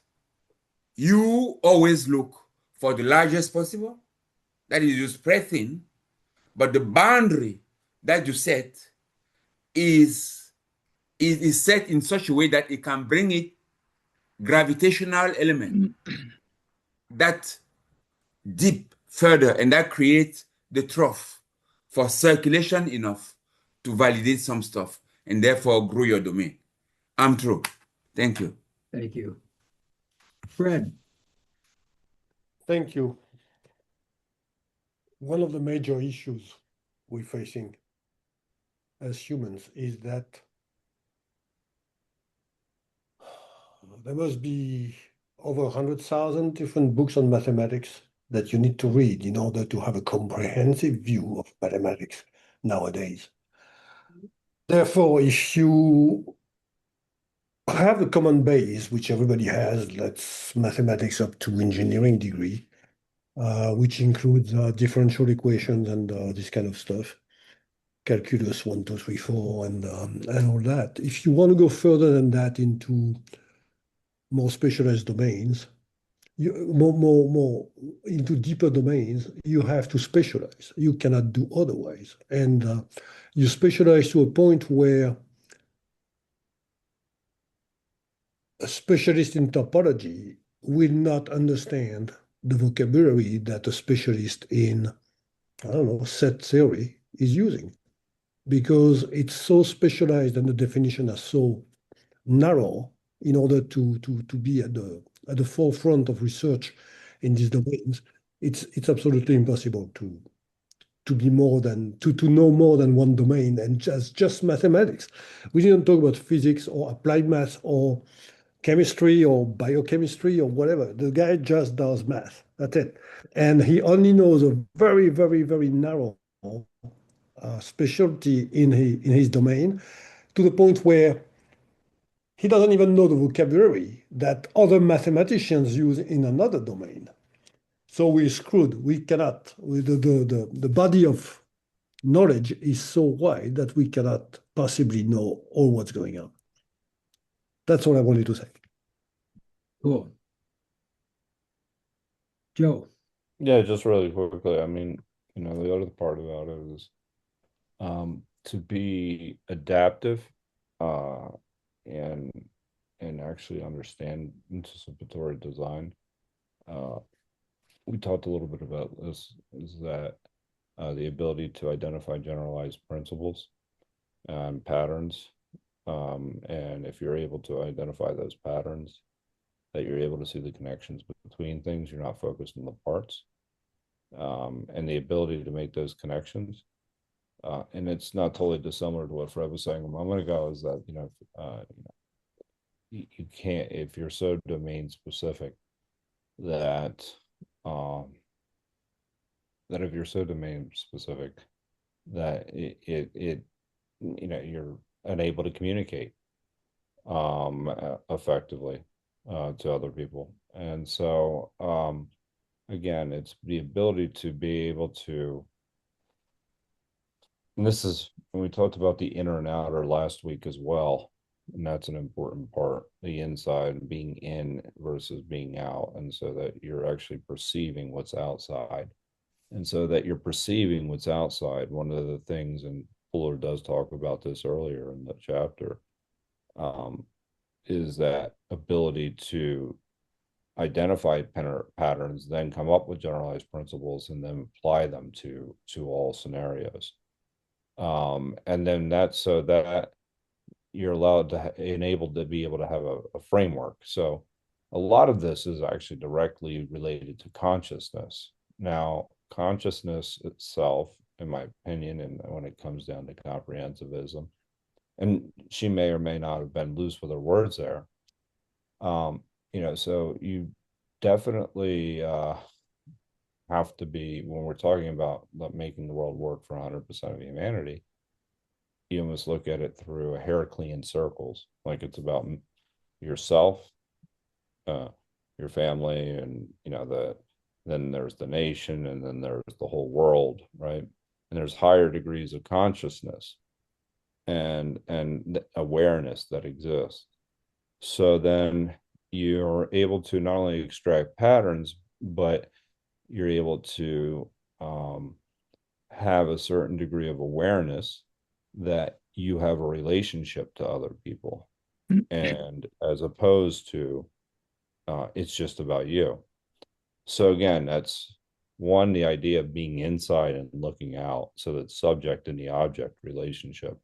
you always look for the largest possible, that is, you spread thin, but the boundary that you set is set in such a way that it can bring it gravitational element that deep further, and that creates the trough for circulation enough to validate some stuff and therefore grow your domain. I'm through. Thank you. Thank you. Fred. Thank you. One of the major issues we're facing as humans is that there must be over 100,000 different books on mathematics that you need to read in order to have a comprehensive view of mathematics nowadays. Therefore, if you have a common base, which everybody has, that's mathematics up to engineering degree, which includes differential equations and this kind of stuff, calculus 1, 2, 3, 4, and all that. If you want to go further than that into more specialized domains, more into deeper domains, you have to specialize. You cannot do otherwise. And you specialize to a point where a specialist in topology will not understand the vocabulary that a specialist in, I don't know, set theory is using because it's so specialized and the definition are so narrow in order to be at the forefront of research in these domains. It's absolutely impossible to be more than to know more than one domain and just mathematics. We didn't talk about physics or applied math or chemistry or biochemistry or whatever. The guy just does math. That's it. And he only knows a very, very, very narrow specialty in his domain to the point where he doesn't even know the vocabulary that other mathematicians use in another domain. So we're screwed. We cannot. The body of knowledge is so wide that we cannot possibly know all what's going on. That's all I wanted to say. Cool. Joe. Yeah, just really quickly. I mean, the other part about it is to be adaptive uh, and actually understand anticipatory design. We talked a little bit about this, is that the ability to identify generalized principles and patterns. And if you're able to identify those patterns, that you're able to see the connections between things, you're not focused on the parts. And the ability to make those connections. And it's not totally dissimilar to what Fred was saying a moment ago, is that, you can't, if you're so domain specific that, if you're so domain specific that you're unable to communicate effectively to other people. And so again, it's the ability to be able to, and this is when we talked about the inner and outer last week as well, and that's an important part, the inside being in versus being out, and so that you're actually perceiving what's outside. And so that you're perceiving what's outside, one of the things, and Fuller does talk about this earlier in the chapter, is that ability to identify patterns, then come up with generalized principles, and then apply them to all scenarios. And then that's so that you're allowed to enabled to be able to have a framework. So a lot of this is actually directly related to consciousness. Now, consciousness itself, in my opinion, and when it comes down to comprehensivism, and she may or may not have been loose with her words there, so you definitely have to be, when we're talking about making the world work for 100% of humanity, you almost look at it through a Heraclean circles, like it's about yourself, your family, and then there's the nation, and then there's the whole world, right? And there's higher degrees of consciousness and awareness that exists. So then you're able to not only extract patterns, but you're able to have a certain degree of awareness that you have a relationship to other people, and as opposed to it's just about you. So again, that's one, the idea of being inside and looking out, so that subject and the object relationship,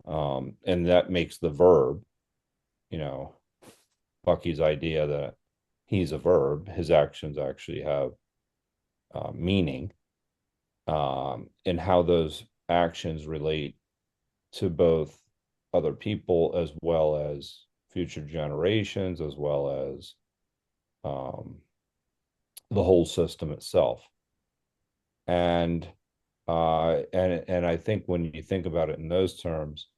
and that makes the verb, Bucky's idea that he's a verb, his actions actually have meaning, and how those actions relate to both other people as well as future generations, as well as the whole system itself. And I think when you think about it in those terms,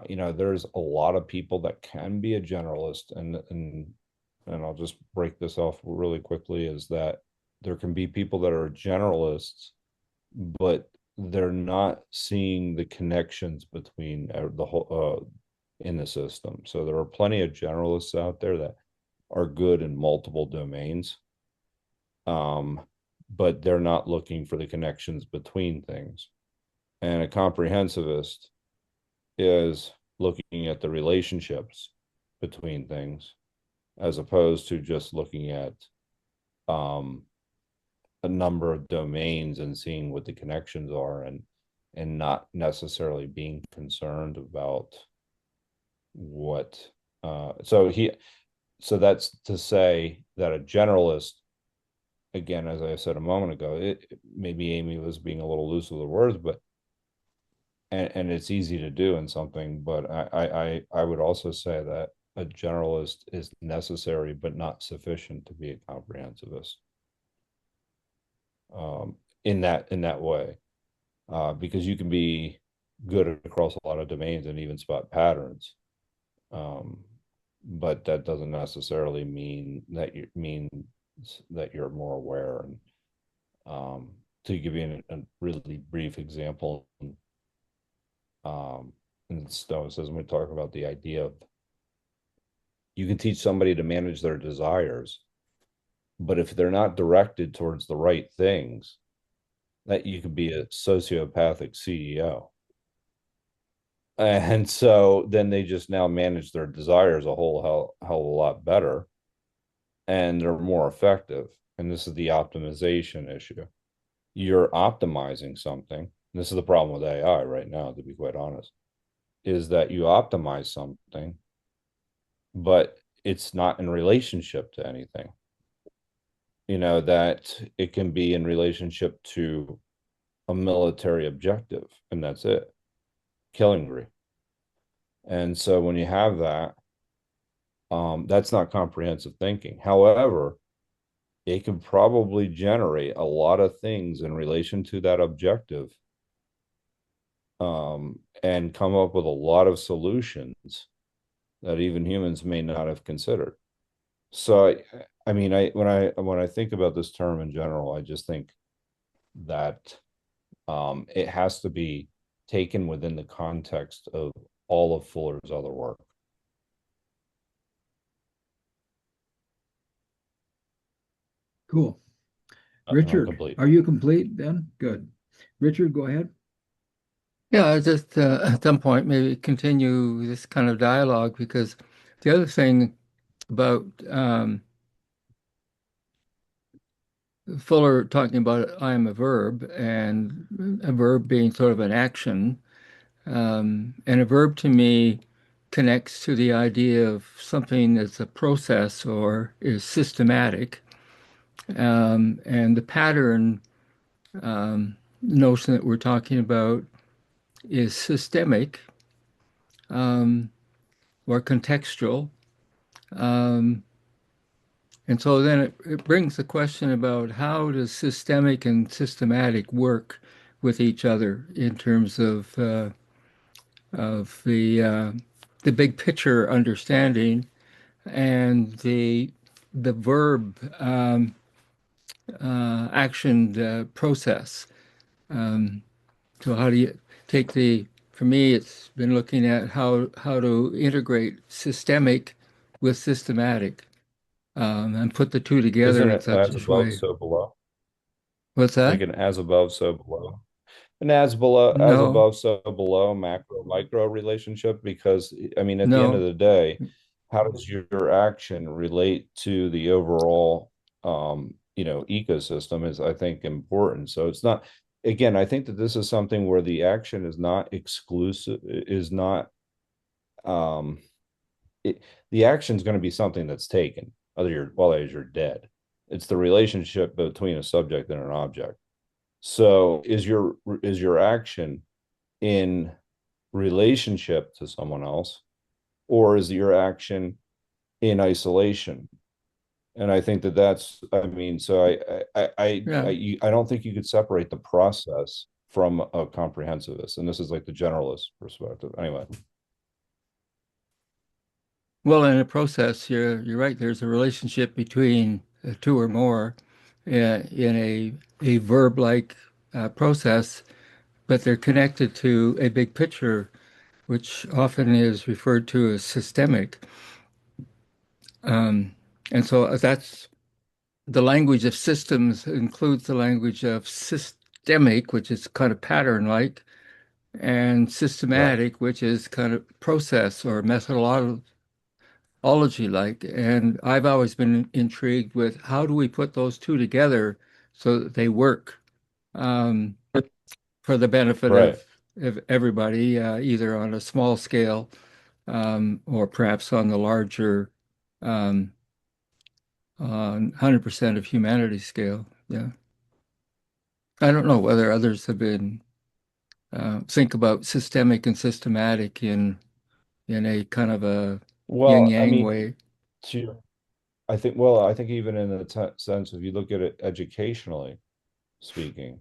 there's a lot of people that can be a generalist, and I'll just break this off really quickly, is that there can be people that are generalists, but they're not seeing the connections between the whole in the system. So there are plenty of generalists out there that are good in multiple domains, but they're not looking for the connections between things. And a comprehensivist is looking at the relationships between things as opposed to just looking at um, a number of domains and seeing what the connections are, and not necessarily being concerned about what so that's to say that a generalist, again, as I said a moment ago, maybe Amy was being a little loose with the words, but and it's easy to do in something, but I would also say that a generalist is necessary but not sufficient to be a comprehensivist, um, in that way, because you can be good across a lot of domains and even spot patterns, um, but that doesn't necessarily means that you're more aware. And to give you a really brief example, um, in Stoicism, we talk about the idea of you can teach somebody to manage their desires, but if they're not directed towards the right things, that you could be a sociopathic CEO. And so then they just now manage their desires a hell of a lot better, and they're more effective. And this is the optimization issue. You're optimizing something. This is the problem with AI right now, to be quite honest, is that you optimize something, but it's not in relationship to anything. That it can be in relationship to a military objective, and that's it, killing spree. And so when you have that, that's not comprehensive thinking. However, it can probably generate a lot of things in relation to that objective, and come up with a lot of solutions that even humans may not have considered. So I mean, when I think about this term in general, I just think that it has to be taken within the context of all of Fuller's other work. Cool. I'm Richard, complete. are you complete then? Good. Richard, go ahead. Yeah, just at some point maybe continue this kind of dialogue, because the other thing about Fuller talking about I am a verb, and a verb being sort of an action, and a verb to me connects to the idea of something that's a process or is systematic, and the pattern notion that we're talking about is systemic, um, or contextual. Um, and so then it brings the question about how does systemic and systematic work with each other in terms of the big picture understanding and the verb action process. Um, so how do you take for me, it's been looking at how to integrate systemic with systematic, and put the two together Isn't in it such as a above, way. so below? What's It's like that? an as above, so below. And as No, above, so below, macro micro relationship. Because I mean, at the end of no. the day, how does your action relate to the overall, ecosystem is, I think, important. So it's not, again, I think that this is something where the action is not exclusive, is not, um, it, the action is going to be something that's taken, otherwise you're dead. It's the relationship between a subject and an object. So is your action in relationship to someone else, or is your action in isolation? And I think that I mean, so Yeah. I don't think you could separate the process from a comprehensivist, and this is like the generalist perspective. Anyway, Well, in a process, you're right. There's a relationship between two or more in a verb-like process, but they're connected to a big picture, which often is referred to as systemic. Um, and so that's the language of systems includes the language of systemic, which is kind of pattern-like, and right. systematic, which is kind of process or methodological ology-like, and I've always been intrigued with how do we put those two together so that they work um, for the benefit Right. of everybody, either on a small scale or perhaps on the larger um, on 100% of humanity scale. Yeah. I don't know whether others have been think about systemic and systematic in a kind of a yin Well, I yang mean, way. to I think even in the sense, if you look at it educationally speaking,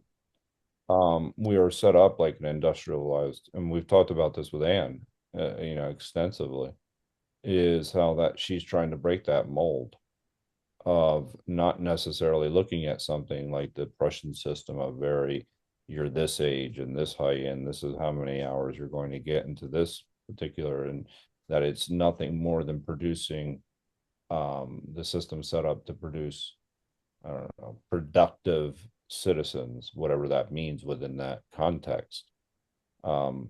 we are set up like an industrialized, and we've talked about this with Anne, extensively, is how that she's trying to break that mold of not necessarily looking at something like the Prussian system of you're this age and this height, and this is how many hours you're going to get into this particular, and that it's nothing more than producing the system set up to produce, I don't know, productive citizens, whatever that means within that context. Um,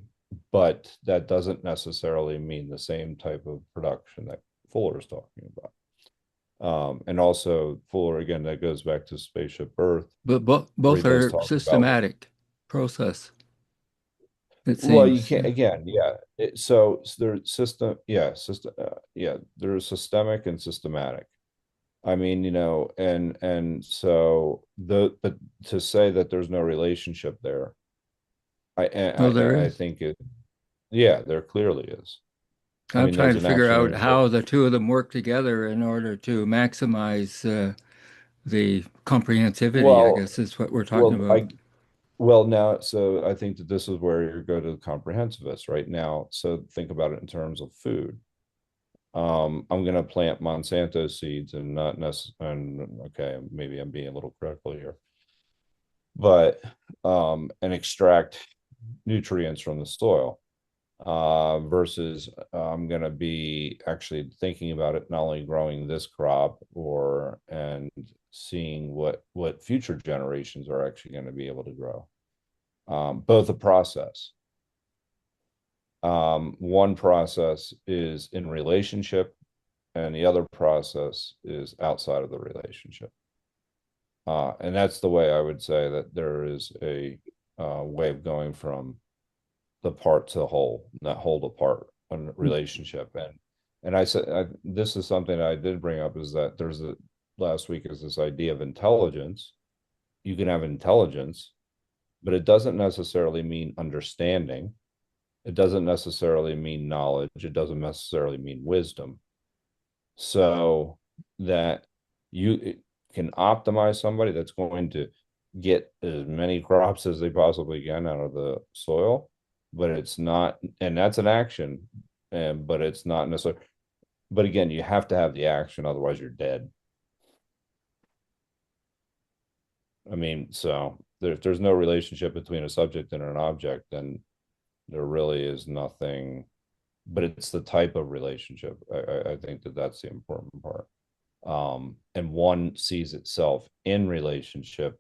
but that doesn't necessarily mean the same type of production that Fuller is talking about. And also Fuller, again, that goes back to Spaceship Earth, But where he both does are talk about, systematic process, it well, you seems. can't, again, yeah. So there's system, yeah, there's systemic and systematic. I mean, and so but to say that there's no relationship there, Oh, there I is. think yeah, there clearly is. I I'm mean, trying there's to an figure action out and how the two of them work together in order to maximize the comprehensivity, I well, guess is what we're talking well, about. I well now, so I think that this is where you go to the comprehensivist right now. So think about it in terms of food. I'm going to plant Monsanto seeds and not necessarily, and okay, maybe I'm being a little critical here, but and extract nutrients from the soil versus I'm going to be actually thinking about it, not only growing this crop and seeing what future generations are actually going to be able to grow. Both a process. One process is in relationship, and the other process is outside of the relationship. And that's the way I would say that there is a way of going from the part to the whole, not whole to part, a relationship. And I said this is something I did bring up, is that there's a last week is this idea of intelligence. You can have intelligence, but it doesn't necessarily mean understanding. It doesn't necessarily mean knowledge. It doesn't necessarily mean wisdom. So that you can optimize somebody that's going to get as many crops as they possibly can out of the soil, but it's not, and that's an action, and but it's not necessarily. But again, you have to have the action, otherwise you're dead. I mean, so if there's no relationship between a subject and an object, then there really is nothing. But it's the type of relationship. I think that that's the important part. And one sees itself in relationship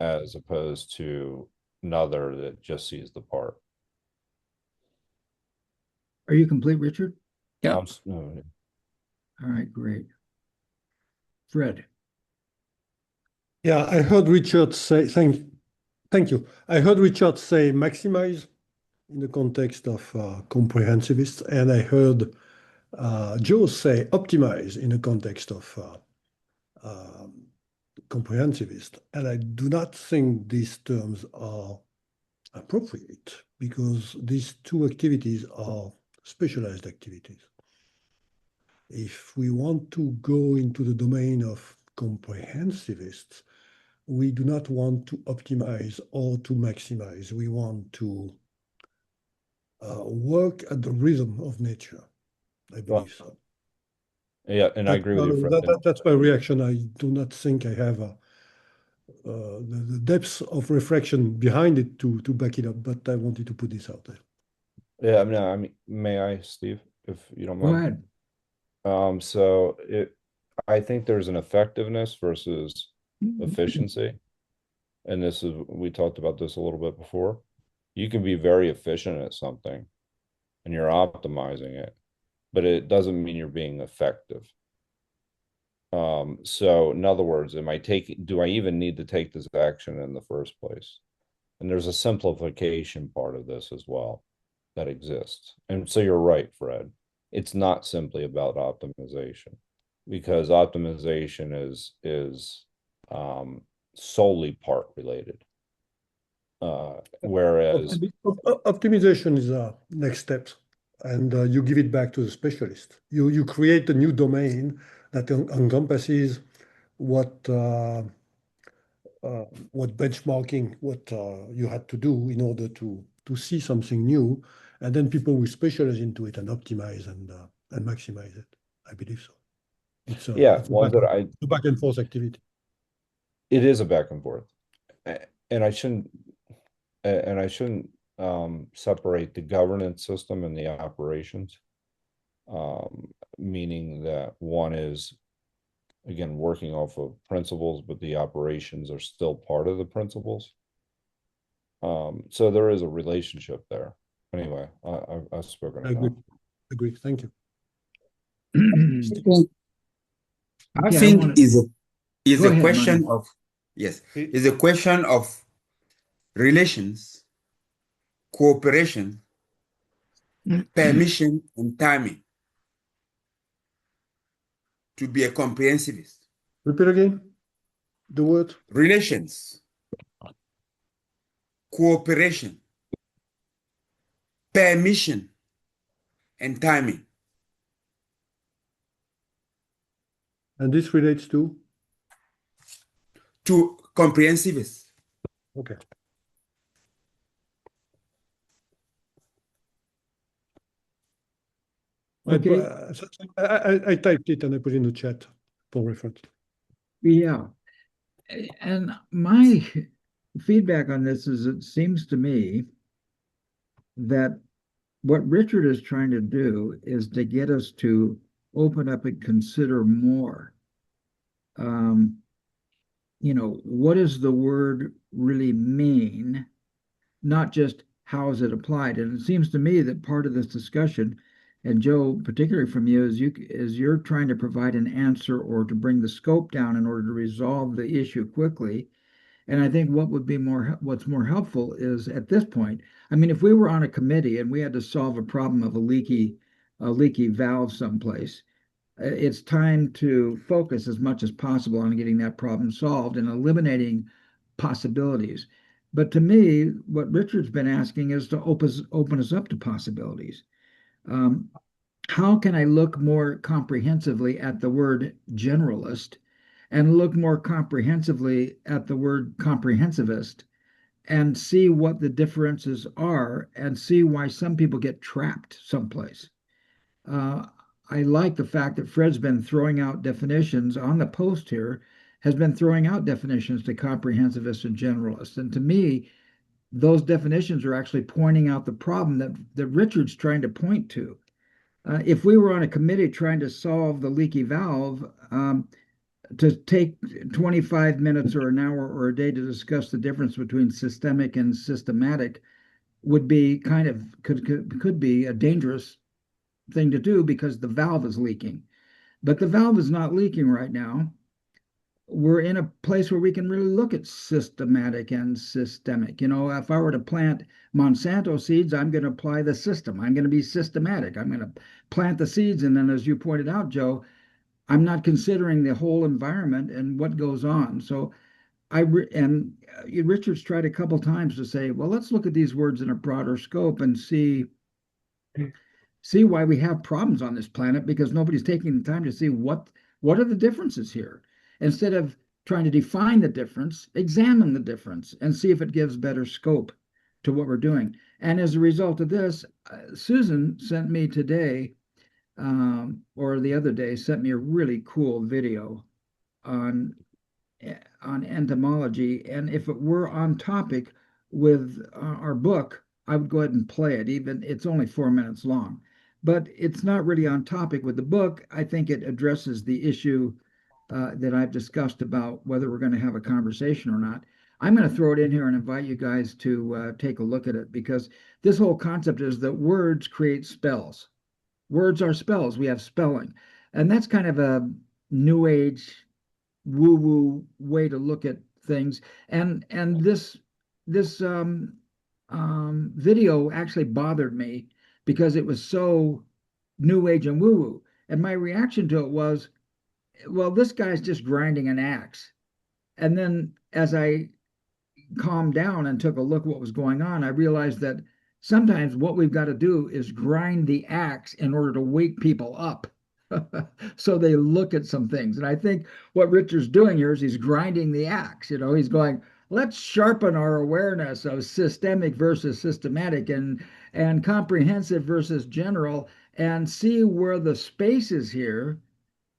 as opposed to another that just sees the part. Are you complete, Richard? Yeah. No, All right, great. Fred. Yeah, I heard Richard say, thank you. I heard Richard say maximize in the context of comprehensivist, and I heard Joe say optimize in the context of comprehensivist. And I do not think these terms are appropriate because these two activities are specialized activities. If we want to go into the domain of comprehensivists, we do not want to optimize or to maximize. We want to work at the rhythm of nature. I well, believe so. yeah, and I agree with you, Fred. That's my reaction. I do not think I have the depths of reflection behind it to back it up, but I wanted to put this out there. Yeah, I mean, may I, Steve, if you don't Go mind? ahead. So I think there's an effectiveness versus efficiency. And we talked about this a little bit before. You can be very efficient at something and you're optimizing it, but it doesn't mean you're being effective. So in other words, do I even need to take this action in the first place? And there's a simplification part of this as well that exists. And so you're right, Fred. It's not simply about optimization, because optimization is solely part related. Whereas Optimization is next steps, and you give it back to the specialist. You create a new domain that encompasses what benchmarking, what you had to do in order to see something new, and then people will specialize into it and optimize and maximize it. I believe so. It's yeah, it's well, a back and forth activity. it is a back and forth, and I shouldn't separate the governance system and the operations, meaning that one is, again, working off of principles, but the operations are still part of the principles. So there is a relationship there. Anyway, I've spoken I agree. enough. Agree. Thank you. I Okay, think is Go a ahead, question Manu. of yes, is a question of relations, cooperation, permission, and timing to be a comprehensivist. Repeat again the word. Relations, cooperation, permission, and timing. And this relates to? To comprehensivists. Okay. Okay. I typed it and I put it in the chat for reference. Yeah. And my feedback on this is it seems to me that what Richard is trying to do is to get us to open up and consider more. What does the word really mean? Not just how is it applied. And it seems to me that part of this discussion, and Joe, particularly from you, is you're trying to provide an answer or to bring the scope down in order to resolve the issue quickly. And I think what's more helpful is at this point, I mean, if we were on a committee and we had to solve a problem of a leaky valve someplace, it's time to focus as much as possible on getting that problem solved and eliminating possibilities. But to me, what Richard's been asking is to open us up to possibilities. Um, how can I look more comprehensively at the word generalist and look more comprehensively at the word comprehensivist and see what the differences are and see why some people get trapped someplace? Uh, I like the fact that Fred's been throwing out definitions on the post here, has been throwing out definitions to comprehensivists and generalists. And to me, those definitions are actually pointing out the problem that Richard's trying to point to. If we were on a committee trying to solve the leaky valve, to take 25 minutes or an hour or a day to discuss the difference between systemic and systematic would be could be a dangerous thing to do because the valve is leaking. But the valve is not leaking right now. We're in a place where we can really look at systematic and systemic. If I were to plant Monsanto seeds, I'm going to apply the system. I'm going to be systematic. I'm going to plant the seeds. And then, as you pointed out, Joe, I'm not considering the whole environment and what goes on. So Richard's tried a couple times to say, well, let's look at these words in a broader scope and see why we have problems on this planet because nobody's taking the time to see what are the differences here. Instead of trying to define the difference, examine the difference and see if it gives better scope to what we're doing. And as a result of this, Susan sent me today, or the other day, sent me a really cool video on entomology. And if it were on topic with our book, I would go ahead and play it. Even it's only 4 minutes long, but it's not really on topic with the book. I think it addresses the issue that I've discussed about whether we're going to have a conversation or not. I'm going to throw it in here and invite you guys to take a look at it because this whole concept is that words create spells. Words are spells. We have spelling. And that's kind of a new age woo-woo way to look at things. And this video actually bothered me because it was so new age and woo-woo. And my reaction to it was, well, this guy's just grinding an axe. And then as I calmed down and took a look at what was going on, I realized that sometimes what we've got to do is grind the axe in order to wake people up. So they look at some things. And I think what Richard's doing here is he's grinding the axe. He's going, let's sharpen our awareness of systemic versus systematic and comprehensive versus general and see where the space is here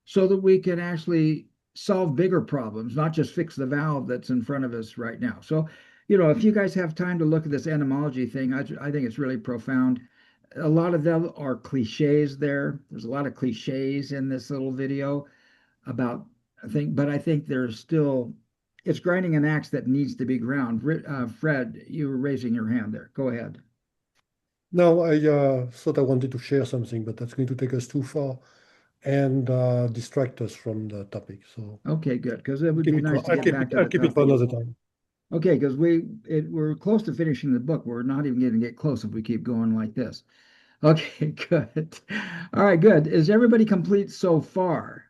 so that we can actually solve bigger problems, not just fix the valve that's in front of us right now. So, if you guys have time to look at this etymology thing, I think it's really profound. A lot of them are cliches there. There's a lot of cliches in this little video about, but I think there's still, it's grinding an axe that needs to be ground. Fred, you were raising your hand there. Go ahead. No, I thought I wanted to share something, but that's going to take us too far and distract us from the topic. So Okay, good, because it would be nice to get back to I'll the keep it for topic. another time. Okay, because we're close to finishing the book. We're not even going to get close if we keep going like this. Okay, good. All right, good. Is everybody complete so far?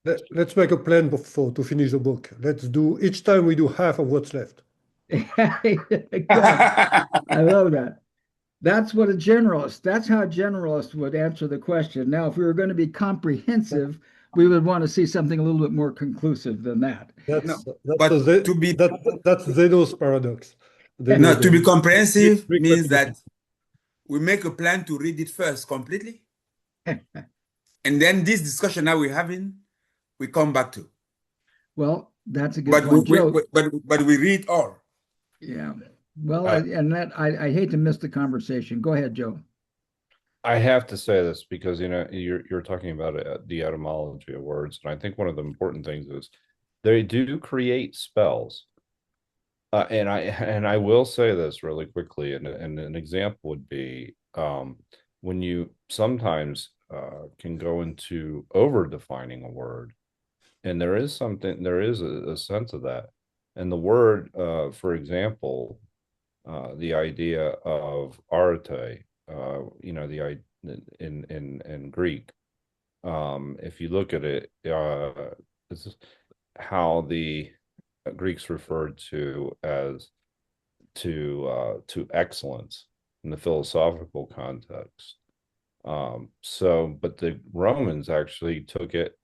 Let's make a plan to finish the book. Let's do each time we do half of what's left. Good. I love that. That's what a generalist, that's how a generalist would answer the question. Now, if we were going to be comprehensive, we would want to see something a little bit more conclusive than that. No, That's but a, to be that's Zeno's paradox. no, to be Greek comprehensive means mathematics. that we make a plan to read it first completely, and then this discussion now we're having, we come back to. Well, that's a good But point, Joe. but we read all. Yeah. Well, I- and that I hate to miss the conversation. Go ahead, Joe. I have to say this because you're talking about the etymology of words, and I think one of the important things is they do create spells. And I will say this really quickly, and an example would be when you sometimes can go into over defining a word, and there is a sense of that, and the word, for example, the idea of arete, in Greek. If you look at it, this is how the Greeks referred to as to excellence in the philosophical context. But the Romans actually took it,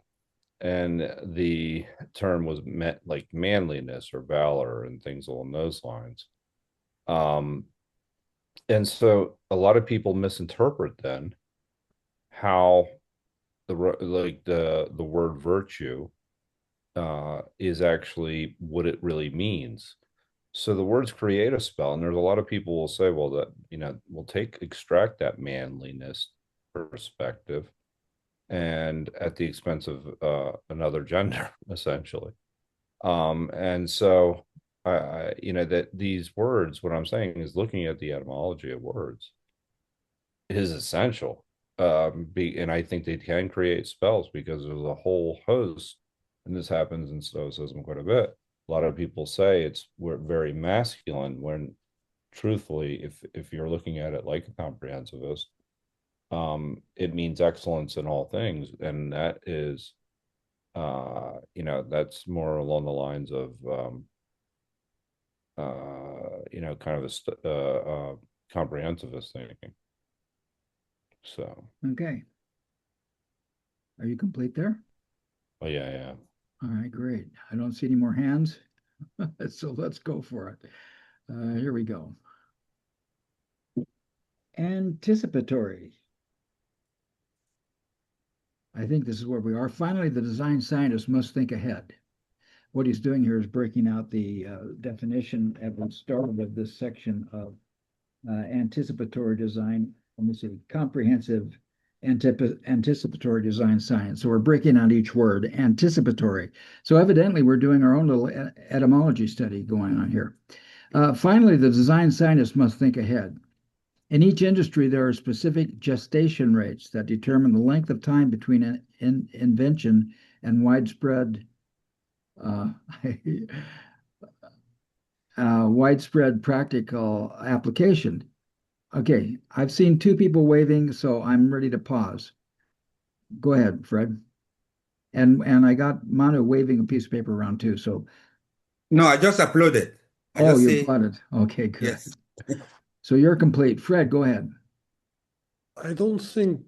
and the term was meant like manliness or valor and things along those lines. And so a lot of people misinterpret then how the word virtue is actually what it really means. So the words create a spell, and there's a lot of people will say, well, that we'll extract that manliness perspective, and at the expense of another gender, essentially. And so that these words, what I'm saying is looking at the etymology of words is essential. And I think they can create spells because there's a whole host, and this happens in Stoicism quite a bit. A lot of people say we're very masculine when truthfully, if you're looking at it like a comprehensivist, it means excellence in all things. And that is, that's more along the lines of, kind of a comprehensivist thinking. So. Okay. Are you complete there? Oh, yeah. All right, great. I don't see any more hands. So let's go for it. Here we go. Anticipatory. I think this is where we are. Finally, the design scientist must think ahead. What he's doing here is breaking out the definition at the start of this section of anticipatory design. Let me see, comprehensive anticipatory design science. So we're breaking out each word, anticipatory. So evidently we're doing our own little etymology study going on here. Finally, the design scientist must think ahead. In each industry, there are specific gestation rates that determine the length of time between an invention and widespread uh, widespread practical application. Okay, I've seen two people waving, so I'm ready to pause. Go ahead, Fred. And I got Manu waving a piece of paper around too. So, No, I just uploaded. I oh, just you say applauded. Okay, good. yes. So you're complete. Fred, go ahead. I don't think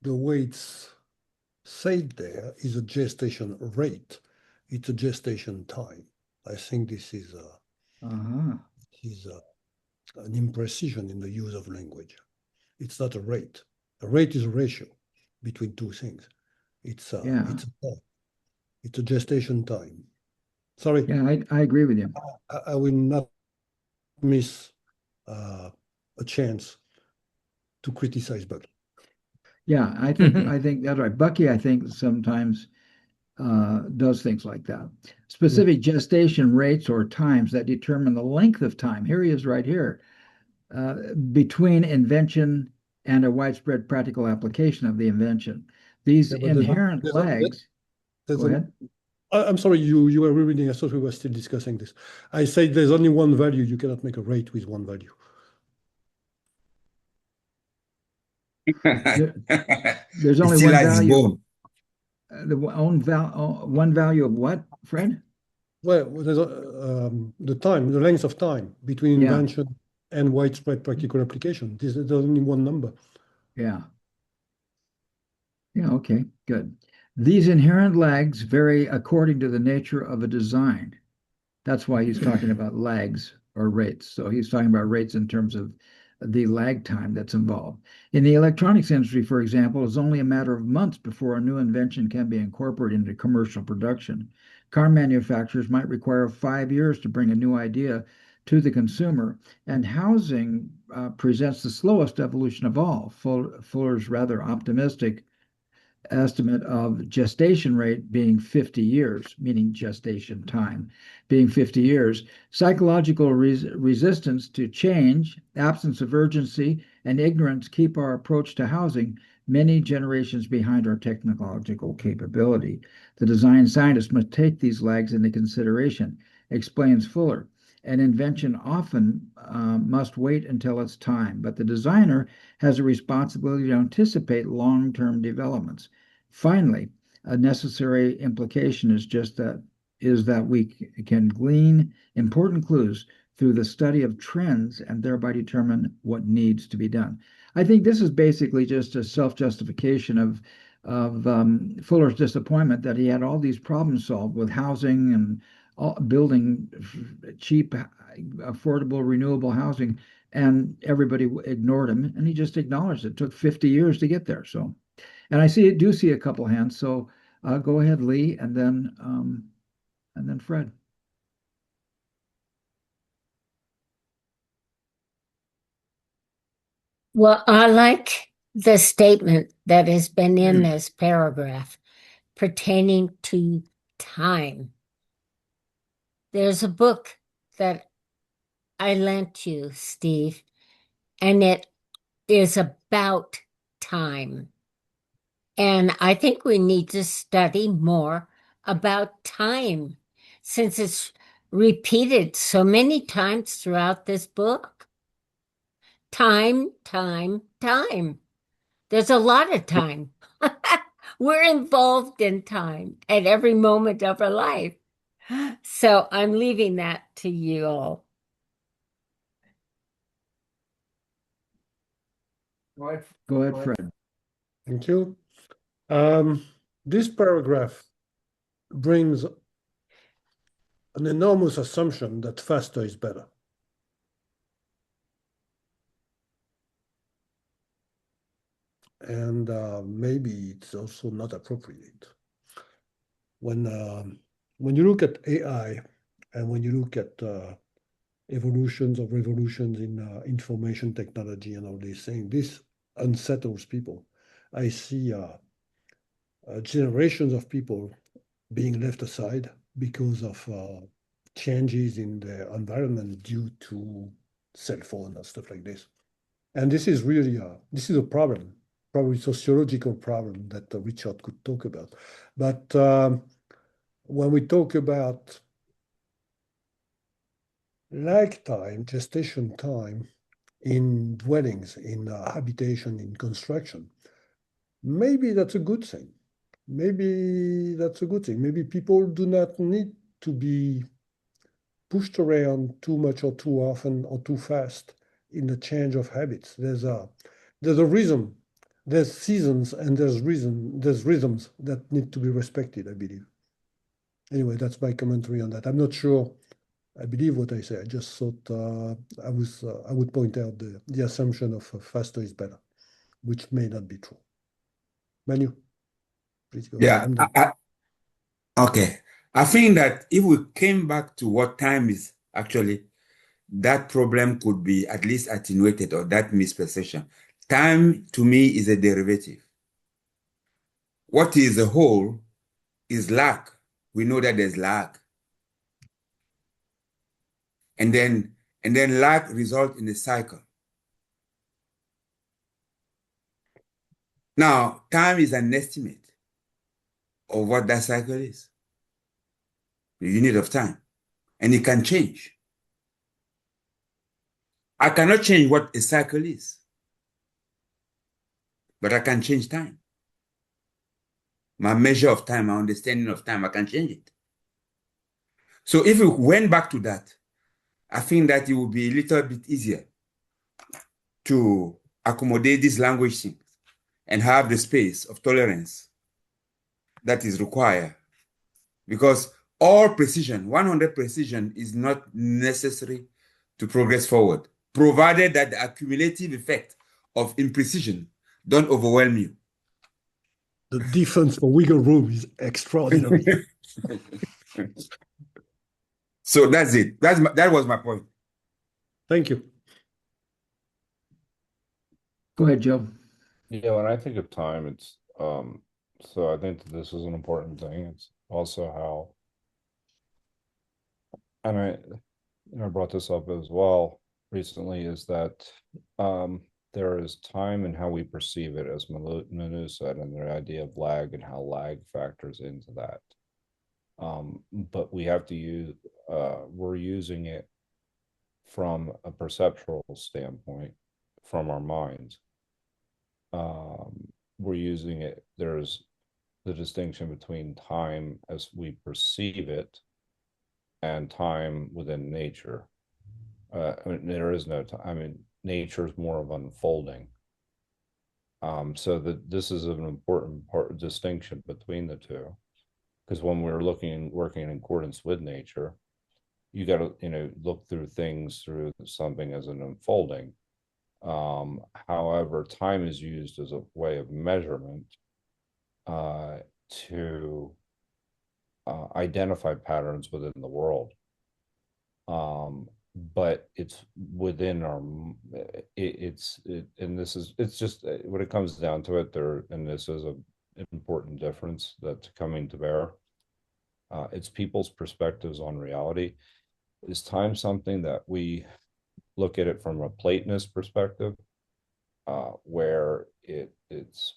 the way it's said there is a gestation rate. It's a gestation time. I think this is Uh-huh. an imprecision in the use of language. It's not a rate. A rate is a ratio between two things. It's Yeah. it's a gestation time. Sorry, Yeah, I agree with you. I will not miss a chance to criticize Bucky. Yeah, I think that's right. Bucky, I think sometimes does things like that. Mm. Specific gestation rates or times that determine the length of time. Here he is right here. Between invention and a widespread practical application of the invention. These Yeah, but there's inherent lags, there's go an ahead. I'm sorry, you were rereading. I thought we were still discussing this. I said there's only one value. You cannot make a rate with one value. There, there's It only still one has its value. bone. One value of what, Fred? Well, there's the length of time between Yeah, invention and widespread practical application. There's only one number. yeah, yeah. Okay, good. These inherent lags vary according to the nature of a design. That's why he's talking about lags or rates. So he's talking about rates in terms of the lag time that's involved. In the electronics industry, for example, it's only a matter of months before a new invention can be incorporated into commercial production. Car manufacturers might require 5 years to bring a new idea to the consumer, and housing presents the slowest evolution of all. Fuller's rather optimistic estimate of gestation rate being 50 years, meaning gestation time being 50 years. Psychological resistance to change, absence of urgency, and ignorance keep our approach to housing many generations behind our technological capability. The design scientist must take these lags into consideration, explains Fuller. An invention often must wait until its time, but the designer has a responsibility to anticipate long-term developments. Finally, a necessary implication is that we can glean important clues through the study of trends and thereby determine what needs to be done. I think this is basically just a self-justification of Fuller's disappointment that he had all these problems solved with housing and building cheap, affordable, renewable housing, and everybody ignored him, and he just acknowledged it took 50 years to get there. So, and do see a couple hands. So go ahead, Lee, and then Fred. Well, I like the statement that has been in this paragraph pertaining to time. There's a book that I lent you, Steve, and it is about time. And I think we need to study more about time since it's repeated so many times throughout this book. Time, time, time. There's a lot of time. We're involved in time at every moment of our life. So I'm leaving that to you all. Go ahead, Fred. Thank you. This paragraph brings an enormous assumption that faster is better. And maybe it's also not appropriate. When you look at AI and when you look at evolutions or revolutions in information technology and all these things, this unsettles people. I see generations of people being left aside because of changes in their environment due to cell phone and stuff like this. And this is really a problem, probably sociological problem that Richard could talk about. But when we talk about lag time, gestation time in dwellings, in habitation, in construction, maybe that's a good thing. Maybe that's a good thing. Maybe people do not need to be pushed around too much or too often or too fast in the change of habits. There's a rhythm, there's seasons, and there's rhythms that need to be respected, I believe. Anyway, that's my commentary on that. I'm not sure I believe what I say. I just thought I would point out the assumption of faster is better, which may not be true. Manu, please go ahead. Yeah, I'm done. okay. I think that if we came back to what time is actually, that problem could be at least attenuated, or that misperception. Time to me is a derivative. What is a whole is lag. We know that there's lag. And then lag results in a cycle. Now, time is an estimate of what that cycle is, the unit of time, and it can change. I cannot change what a cycle is, but I can change time. My measure of time, my understanding of time, I can change it. So if we went back to that, I think that it would be a little bit easier to accommodate these language things and have the space of tolerance that is required. Because all precision, 100 precision, is not necessary to progress forward, provided that the accumulative effect of imprecision don't overwhelm you. The defense for wiggle room is extraordinary. So that's it. That was my point. Thank you. Go ahead, Joe. Yeah, when I think of time, it's so I think that this is an important thing. It's also how, and I brought this up as well recently, is that there is time and how we perceive it, as Manu said, and the idea of lag and how lag factors into that. But we have to use we're using it from a perceptual standpoint from our minds. We're using it, there's the distinction between time as we perceive it and time within nature. I mean, there is no time. I mean, nature is more of unfolding. So that this is an important part distinction between the two, because when we're working in accordance with nature, you got to look through things through something as an unfolding. However, time is used as a way of measurement to identify patterns within the world. But it's within our and it's just when it comes down to it there, and this is an important difference that's coming to bear. It's people's perspectives on reality. Is time something that we look at it from a Platonist perspective, where it's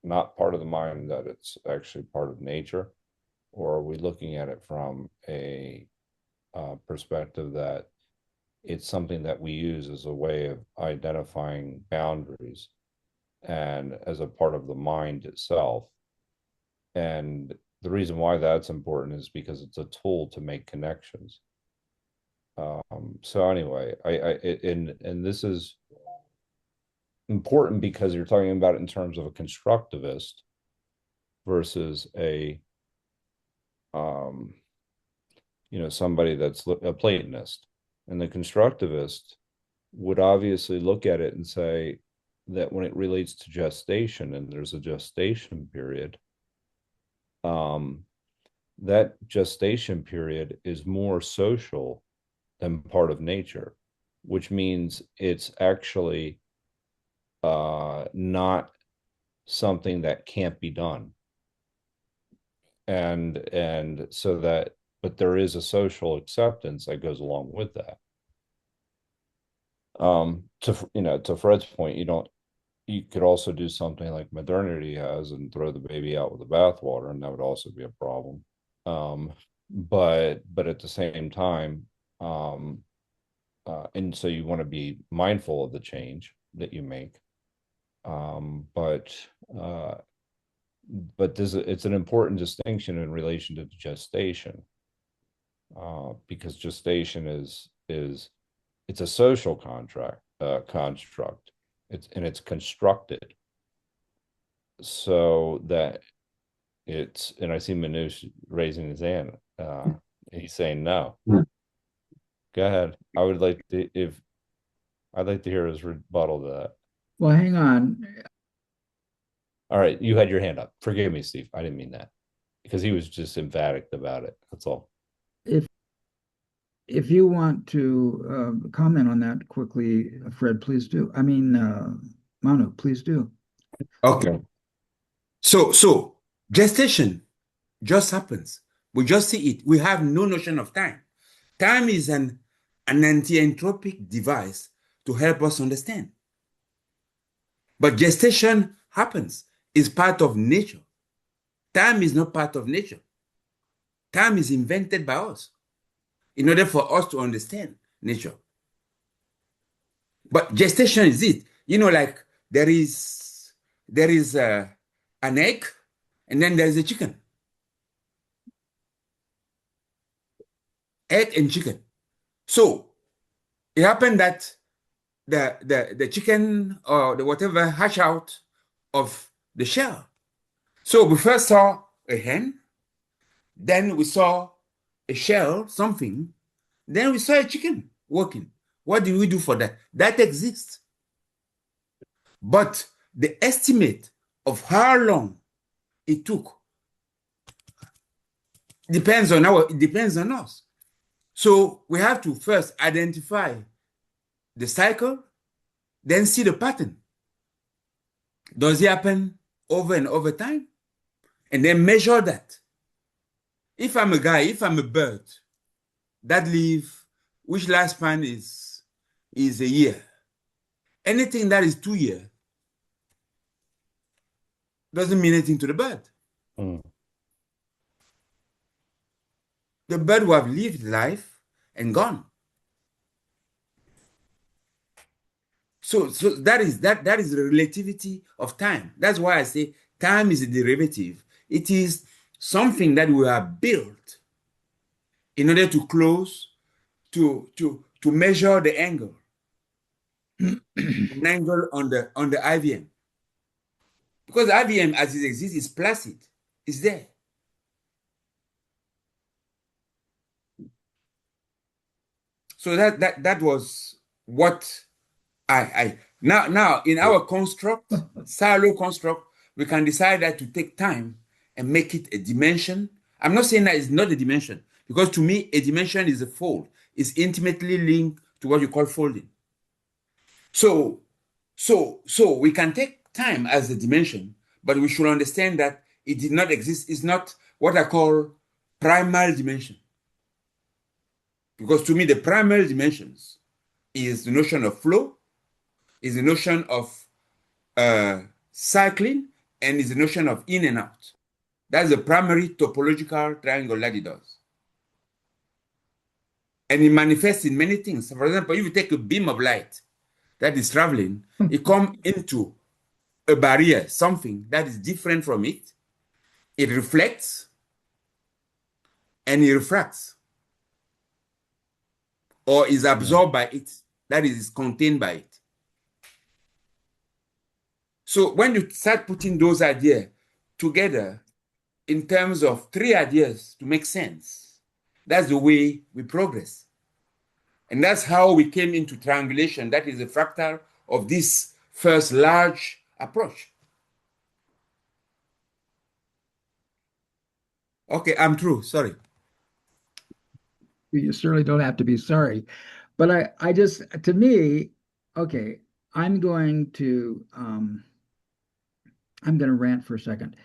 not part of the mind, that it's actually part of nature? Or are we looking at it from a perspective that it's something that we use as a way of identifying boundaries and as a part of the mind itself? And the reason why that's important is because it's a tool to make connections. So anyway, and this is important because you're talking about it in terms of a constructivist versus a somebody that's a Platonist. And the constructivist would obviously look at it and say that when it relates to gestation, and there's a gestation period, that gestation period is more social than part of nature, which means it's actually not something that can't be done. And so that, but there is a social acceptance that goes along with that. To Fred's point, you could also do something like modernity has and throw the baby out with the bathwater, and that would also be a problem. But at the same time, um, and so you want to be mindful of the change that you make. But uh, it's an important distinction in relation to gestation, because gestation is it's a social construct. It's constructed so that and I see Manu raising his hand. He's saying no. Go ahead. I'd like to hear his rebuttal to that. Well, hang on. All right, you had your hand up. Forgive me, Steve. I didn't mean that, because he was just emphatic about it. That's all. If if you want to comment on that quickly, Fred, please do. I mean, Manu, please do. Okay. So gestation just happens. We just see it. We have no notion of time. Time is an anti-entropic device to help us understand. But gestation happens, is part of nature. Time is not part of nature. Time is invented by us in order for us to understand nature. But gestation is it. Like there is an egg, and then there is a chicken. Egg and chicken. So it happened that the chicken or the whatever hatch out of the shell. So we first saw a hen, then we saw a shell, something, then we saw a chicken working. What did we do for that? That exists. But the estimate of how long it took depends on us. So we have to first identify the cycle, then see the pattern. Does it happen over and over time? And then measure that. If I'm a bird that live, which lifespan is a year. Anything that is 2 years doesn't mean anything to the bird. Mm. The bird will have lived life and gone. So that is the relativity of time. That's why I say time is a derivative. It is something that we have built in order to measure the angle, an angle on the IVM. Because IVM as it exists is placid, it's there. So that was what I now in our construct, silo construct, we can decide that to take time and make it a dimension. I'm not saying that it's not a dimension, because to me, a dimension is a fold. It's intimately linked to what you call folding. So we can take time as a dimension, but we should understand that it did not exist. It's not what I call primal dimension. Because to me, the primary dimensions is the notion of flow, is the notion of cycling, and is the notion of in and out. That's the primary topological triangle that it does. And it manifests in many things. So for example, if you take a beam of light that is traveling, it comes into a barrier, something that is different from it. It reflects and it refracts, or is absorbed by it, that is contained by it. So when you start putting those ideas together in terms of three ideas to make sense, that's the way we progress. And that's how we came into triangulation. That is a fractal of this first large approach. Okay, I'm through. Sorry. You certainly don't have to be sorry. But I just, to me, okay, I'm going to rant for a second.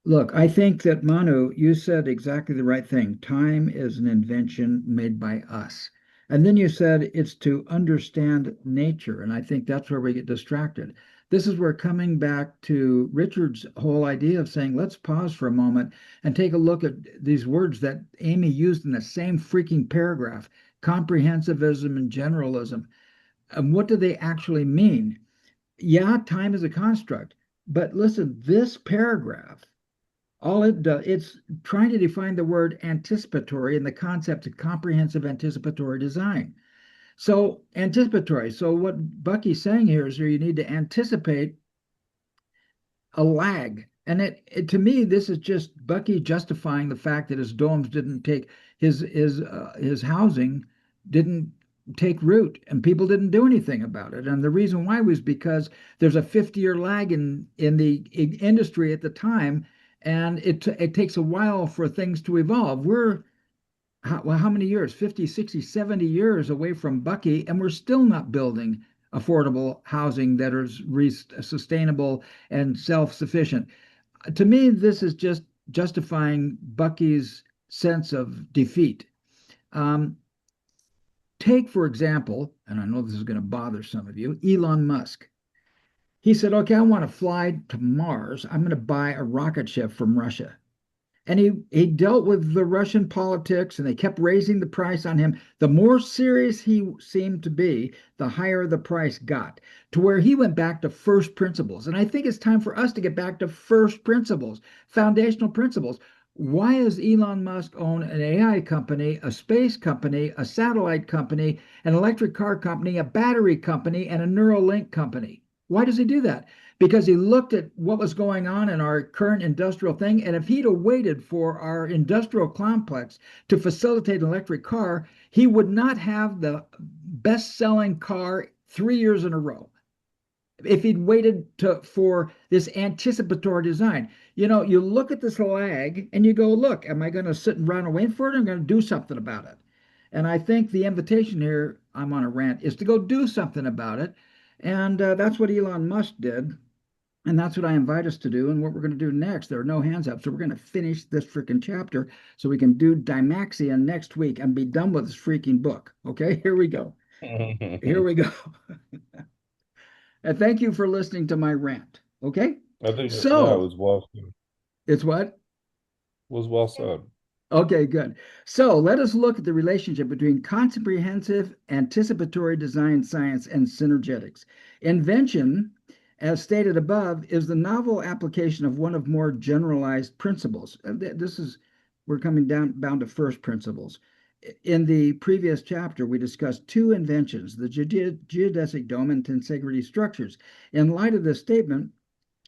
Look, I think that Manu, you said exactly the right thing. Time is an invention made by us. And then you said it's to understand nature. And I think that's where we get distracted. This is where coming back to Richard's whole idea of saying, let's pause for a moment and take a look at these words that Amy used in the same freaking paragraph, comprehensivism and generalism. And what do they actually mean? Yeah, time is a construct, but listen, this paragraph, all it does, it's trying to define the word anticipatory and the concept of comprehensive anticipatory design. So anticipatory. So what Bucky's saying here is you need to anticipate a lag. And to me, this is just Bucky justifying the fact that his domes didn't take his housing didn't take root and people didn't do anything about it. And the reason why was because there's a 50-year lag in the industry at the time, and it takes a while for things to evolve. We're how many years? 50, 60, 70 years away from Bucky, and we're still not building affordable housing that is sustainable and self-sufficient. To me, this is just justifying Bucky's sense of defeat. Um, Take, for example, and I know this is going to bother some of you, Elon Musk. He said, okay, I want to fly to Mars. I'm going to buy a rocket ship from Russia. And he dealt with the Russian politics, and they kept raising the price on him. The more serious he seemed to be, the higher the price got, to where he went back to first principles. And I think it's time for us to get back to first principles, foundational principles. Why does Elon Musk own an AI company, a space company, a satellite company, an electric car company, a battery company, and a Neuralink company? Why does he do that? Because he looked at what was going on in our current industrial thing. And if he'd have waited for our industrial complex to facilitate an electric car, he would not have the best selling car 3 years in a row. If he'd waited for this anticipatory design, you look at this lag and you go, look, am I going to sit and run away for it? I'm going to do something about it. And I think the invitation here, I'm on a rant, is to go do something about it. And that's what Elon Musk did. And that's what I invite us to do. And what we're going to do next, there are no hands up. So we're going to finish this freaking chapter so we can do Dymaxion next week and be done with this freaking book. Okay, here we go. Here we go. And thank you for listening to my rant. Okay. I think So it was well said. It's what? Was well said. Okay, good. So let us look at the relationship between comprehensive anticipatory design science and synergetics. Invention, as stated above, is the novel application of one of more generalized principles. We're coming down to first principles. In the previous chapter, we discussed two inventions, the geodesic dome and tensegrity structures. In light of this statement,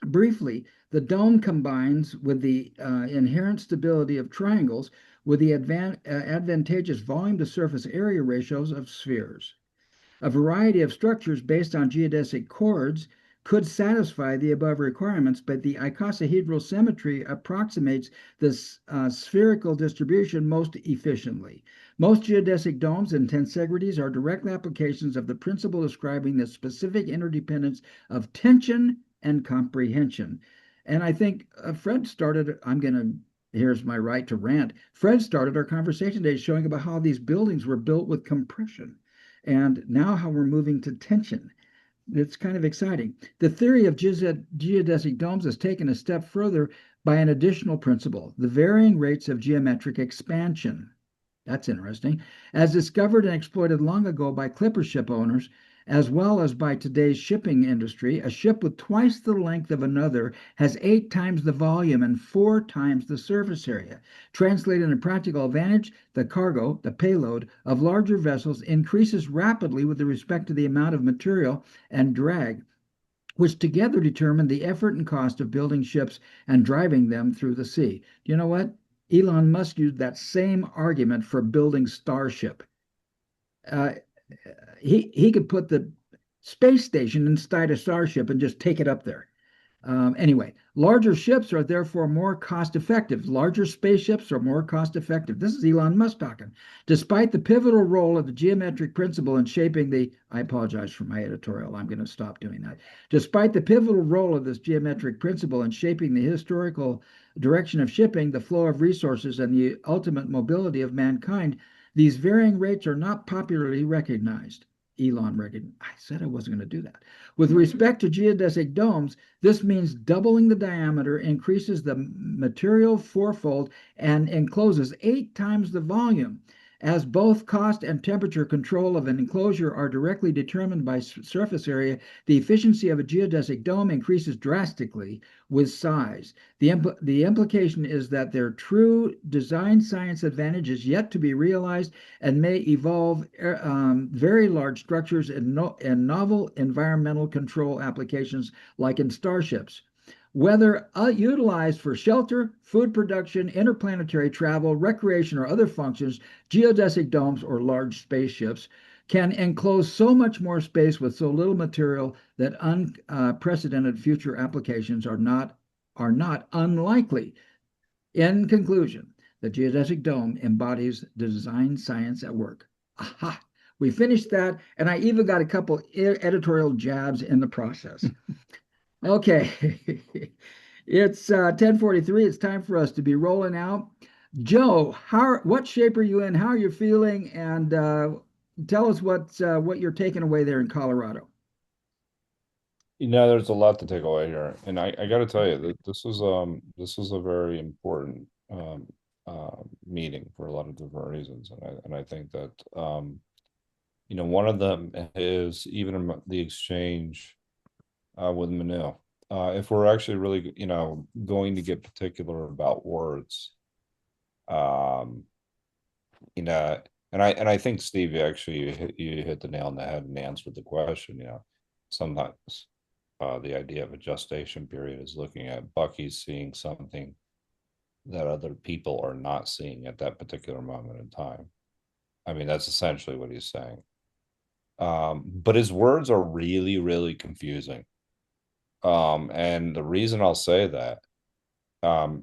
briefly, the dome combines with the inherent stability of triangles with the advantageous volume to surface area ratios of spheres. A variety of structures based on geodesic chords could satisfy the above requirements, but the icosahedral symmetry approximates this spherical distribution most efficiently. Most geodesic domes and tensegrities are direct applications of the principle describing the specific interdependence of tension and comprehension. And I think Fred started, here's my right to rant. Fred started our conversation today showing about how these buildings were built with compression and now how we're moving to tension. It's kind of exciting. The theory of geodesic domes is taken a step further by an additional principle, the varying rates of geometric expansion. That's interesting. As discovered and exploited long ago by clipper ship owners, as well as by today's shipping industry, a ship with twice the length of another has 8 times the volume and 4 times the surface area. Translated into practical advantage, the cargo, the payload of larger vessels increases rapidly with respect to the amount of material and drag, which together determine the effort and cost of building ships and driving them through the sea. Do you know what? Elon Musk used that same argument for building Starship. He could put the space station inside a Starship and just take it up there. Anyway, larger ships are therefore more cost effective. Larger spaceships are more cost effective. This is Elon Musk talking. Despite the pivotal role of the geometric principle in shaping I apologize for my editorial. I'm going to stop doing that. Despite the pivotal role of this geometric principle in shaping the historical direction of shipping, the flow of resources, and the ultimate mobility of mankind, These varying rates are not popularly recognized. Elon recognized. I said I wasn't going to do that. With respect to geodesic domes, this means doubling the diameter increases the material fourfold and encloses 8 times the volume. As both cost and temperature control of an enclosure are directly determined by surface area, the efficiency of a geodesic dome increases drastically with size. The implication is that their true design science advantage is yet to be realized and may evolve very large structures and novel environmental control applications like in starships. Whether utilized for shelter, food production, interplanetary travel, recreation, or other functions, geodesic domes or large spaceships can enclose so much more space with so little material that unprecedented future applications are not unlikely. In conclusion, the geodesic dome embodies the design science at work. Aha! We finished that, and I even got a couple editorial jabs in the process. Okay, it's 10:43. It's time for us to be rolling out. Joe, what shape are you in? How are you feeling? And tell us what you're taking away there in Colorado. There's a lot to take away here, and I got to tell you that this was a very important meeting for a lot of different reasons, and I think that one of them is even the exchange with Manu. If we're actually really going to get particular about words, um, and I think Steve, you hit the nail on the head and answered the question. Sometimes the idea of a gestation period is looking at Bucky seeing something that other people are not seeing at that particular moment in time. I mean, that's essentially what he's saying. But his words are really, really confusing. And the reason I'll say that,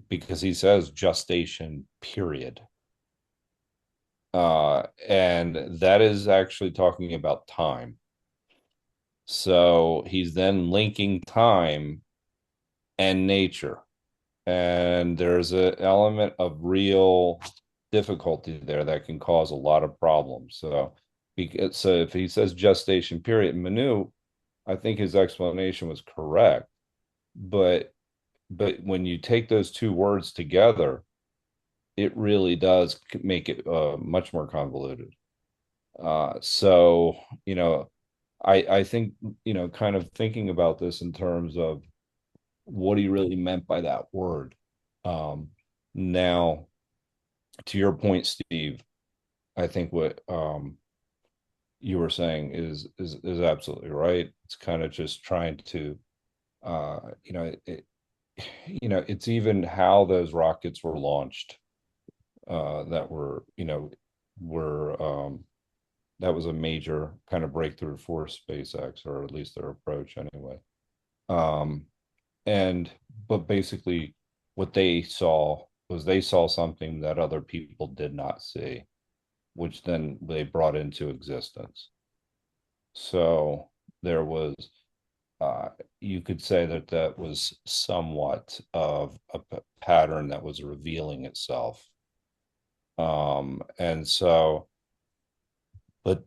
because he says gestation period. And that is actually talking about time. So he's then linking time and nature. And there's an element of real difficulty there that can cause a lot of problems. So if he says gestation period, Manu, I think his explanation was correct. But when you take those two words together, it really does make it much more convoluted. So I think kind of thinking about this in terms of what he really meant by that word. Now, to your point, Steve, I think what you were saying is absolutely right. It's kind of just trying to, it's even how those rockets were launched that that was a major kind of breakthrough for SpaceX, or at least their approach anyway. But basically what they saw something that other people did not see, which then they brought into existence. So there was, you could say that was somewhat of a pattern that was revealing itself. And so, but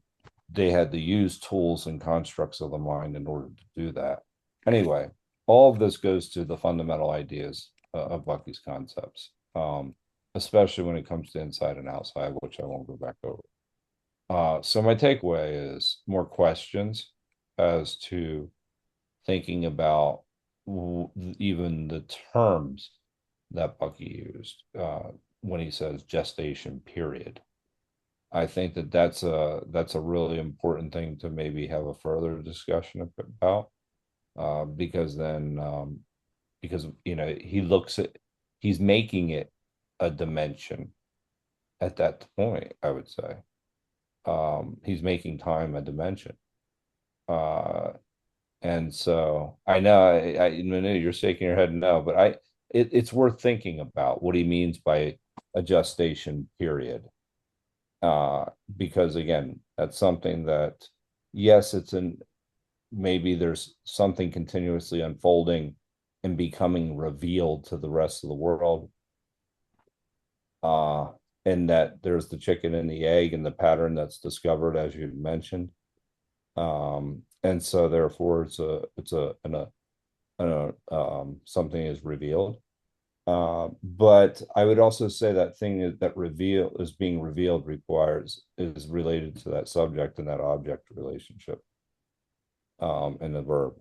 they had to use tools and constructs of the mind in order to do that. Anyway, all of this goes to the fundamental ideas of Bucky's concepts, especially when it comes to inside and outside, which I won't go back over. So my takeaway is more questions as to thinking about even the terms that Bucky used when he says gestation period. I think that's a really important thing to maybe have a further discussion about, because then because he's making it a dimension at that point. I would say he's making time a dimension, and so I know you're shaking your head no, but it's worth thinking about what he means by a gestation period. Because again, that's something that, yes, maybe there's something continuously unfolding and becoming revealed to the rest of the world. in that there's the chicken and the egg and the pattern that's discovered, as you mentioned. And so therefore something is revealed. But I would also say that thing that reveal is being revealed is related to that subject and that object relationship, and the verb.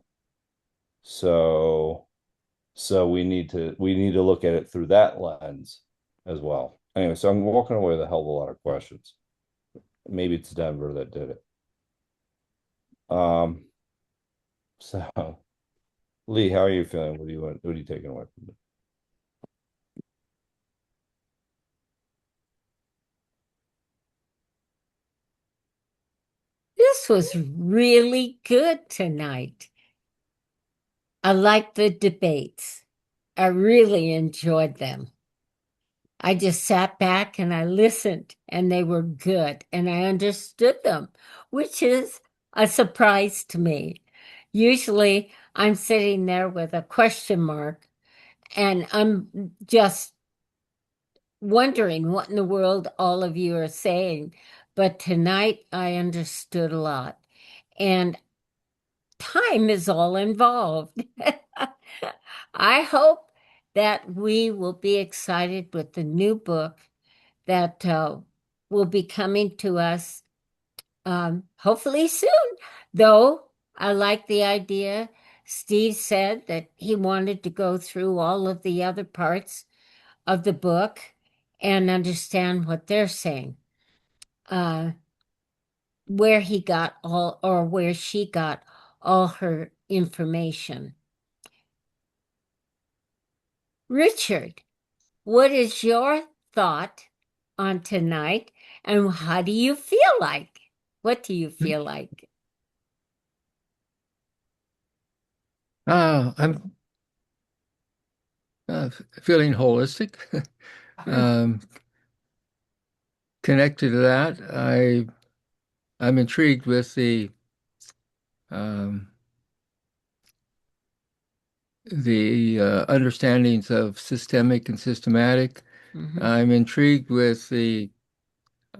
So we need to look at it through that lens as well. Anyway, so I'm walking away with a hell of a lot of questions. Maybe it's Denver that did it. So Lee, how are you feeling? What are you taking away from it? This was really good tonight. I liked the debates. I really enjoyed them. I just sat back and I listened, and they were good, and I understood them, which is a surprise to me. Usually I'm sitting there with a question mark and I'm just wondering what in the world all of you are saying. But tonight I understood a lot, and time is all involved. I hope that we will be excited with the new book that will be coming to us hopefully soon. Though I like the idea. Steve said that he wanted to go through all of the other parts of the book and understand what they're saying, uh, where he got all or where she got all her information. Richard, what is your thought on tonight, and how do you feel like? What do you feel like? I'm feeling holistic. um, Connected to that, I'm intrigued with um, the understandings of systemic and systematic. Mhm. I'm intrigued with the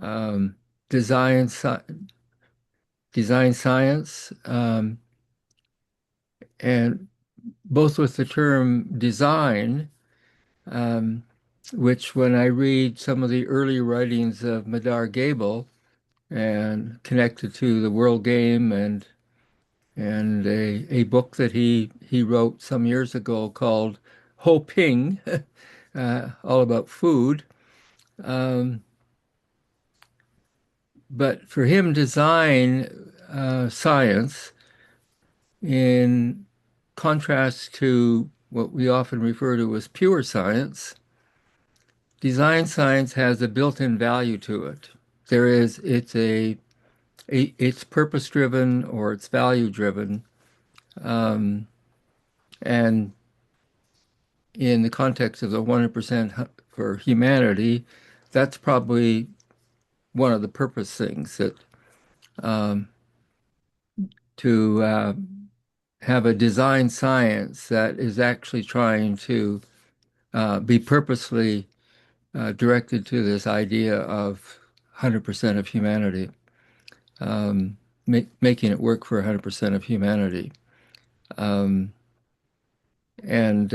um, design sci design science, and both with the term design, um, which when I read some of the early writings of Madar Gable and connected to the World Game and a book that he wrote some years ago called Ho Ping, all about food. Um, but for him, design science, in contrast to what we often refer to as pure science, design science has a built-in value to it. It's purpose-driven or it's value-driven, um, and in the context of the 100% for humanity, that's probably one of the purpose things that um, to have a design science that is actually trying to be purposely directed to this idea of 100% of humanity, making it work for 100% of humanity. Um, and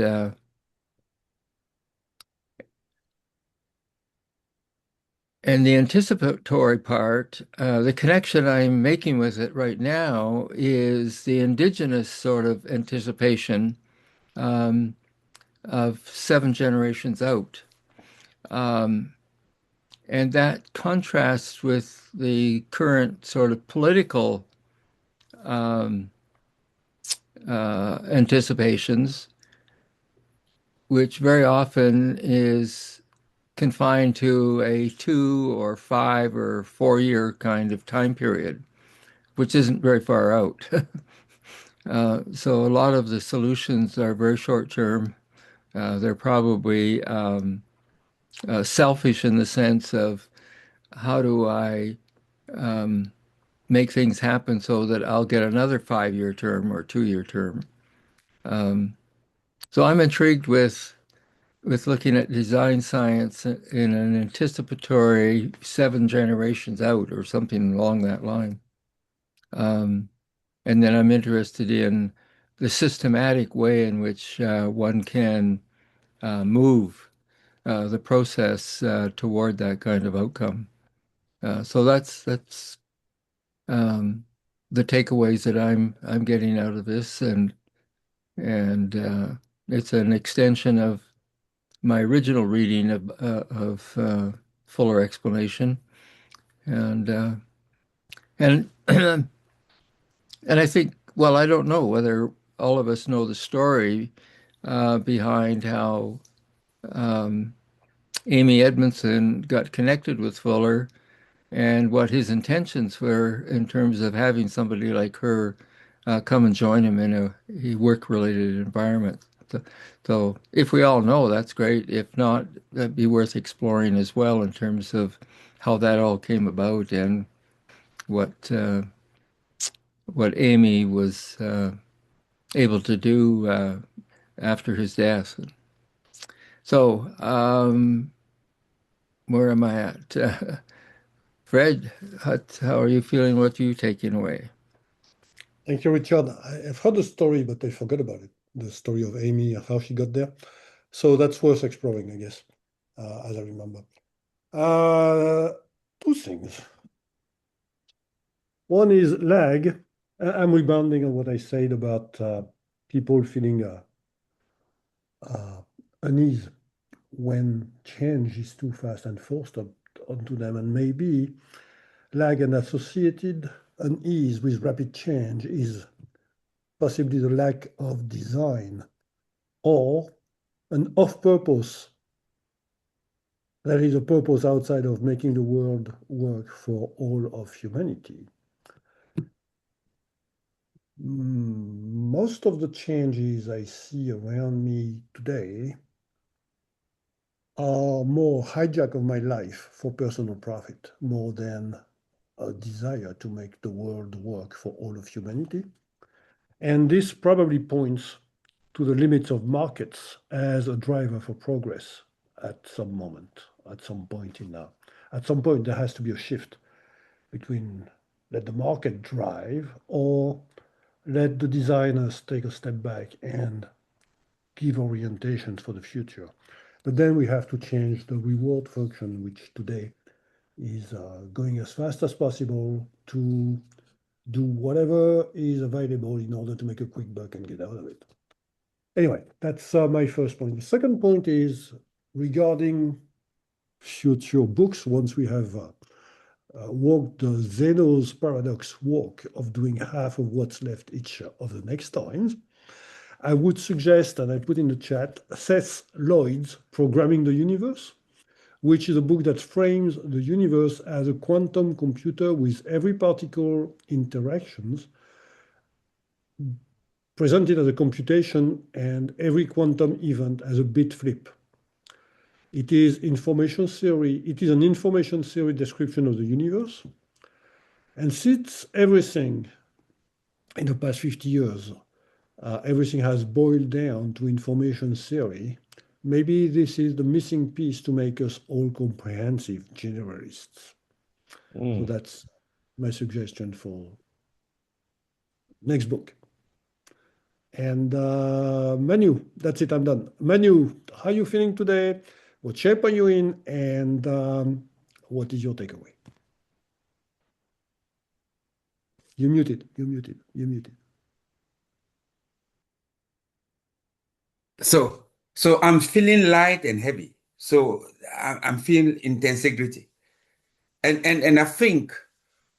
And the anticipatory part, the connection I'm making with it right now is the indigenous sort of anticipation um, of 7 generations out. Um, and that contrasts with the current sort of political um, anticipations, which very often is confined to a 2 or 5 or 4 year kind of time period, which isn't very far out. So a lot of the solutions are very short term. They're probably selfish in the sense of how do I make things happen so that I'll get another 5 year term or 2 year term. Um, so I'm intrigued with with looking at design science in an anticipatory 7 generations out or something along that line. And then I'm interested in the systematic way in which one can move the process toward that kind of outcome. So that's the takeaways that I'm getting out of this, and it's an extension of my original reading of fuller explanation, and and and I think, well, I don't know whether all of us know the story behind how Amy Edmondson got connected with Fuller and what his intentions were in terms of having somebody like her come and join him in a work-related environment. So if we all know, that's great. If not, that'd be worth exploring as well in terms of how that all came about and what what Amy was able to do after his death. So where am I at? Fred, how are you feeling? What are you taking away? Thank you, Richard. I've heard the story, but I forgot about it. The story of Amy and how she got there. So that's worth exploring, I guess, as I remember. Two things. One is lag. I'm rebounding on what I said about people feeling unease when change is too fast and forced onto them. And maybe lag and associated unease with rapid change is possibly the lack of design or an off-purpose. There is a purpose outside of making the world work for all of humanity. Most of the changes I see around me today are more hijack of my life for personal profit, more than a desire to make the world work for all of humanity. And this probably points to the limits of markets as a driver for progress at some moment, at some point at some point there has to be a shift between let the market drive or let the designers take a step back and give orientations for the future. But then we have to change the reward function, which today is going as fast as possible to do whatever is available in order to make a quick buck and get out of it. Anyway, that's my first point. The second point is regarding future books. Once we have walked the Zeno's paradox walk of doing half of what's left each of the next times, I would suggest, and I put in the chat, Seth Lloyd's Programming the Universe, which is a book that frames the universe as a quantum computer with every particle interactions presented as a computation and every quantum event as a bit flip. It is information theory. It is an information theory description of the universe. And since everything in the past 50 years, everything has boiled down to information theory, maybe this is the missing piece to make us all comprehensive generalists. So that's my suggestion for next book. And Manu, that's it, I'm done. Manu, how are you feeling today? What shape are you in? And what is your takeaway? You're muted. So I'm feeling light and heavy. So I'm feeling integrity. And I think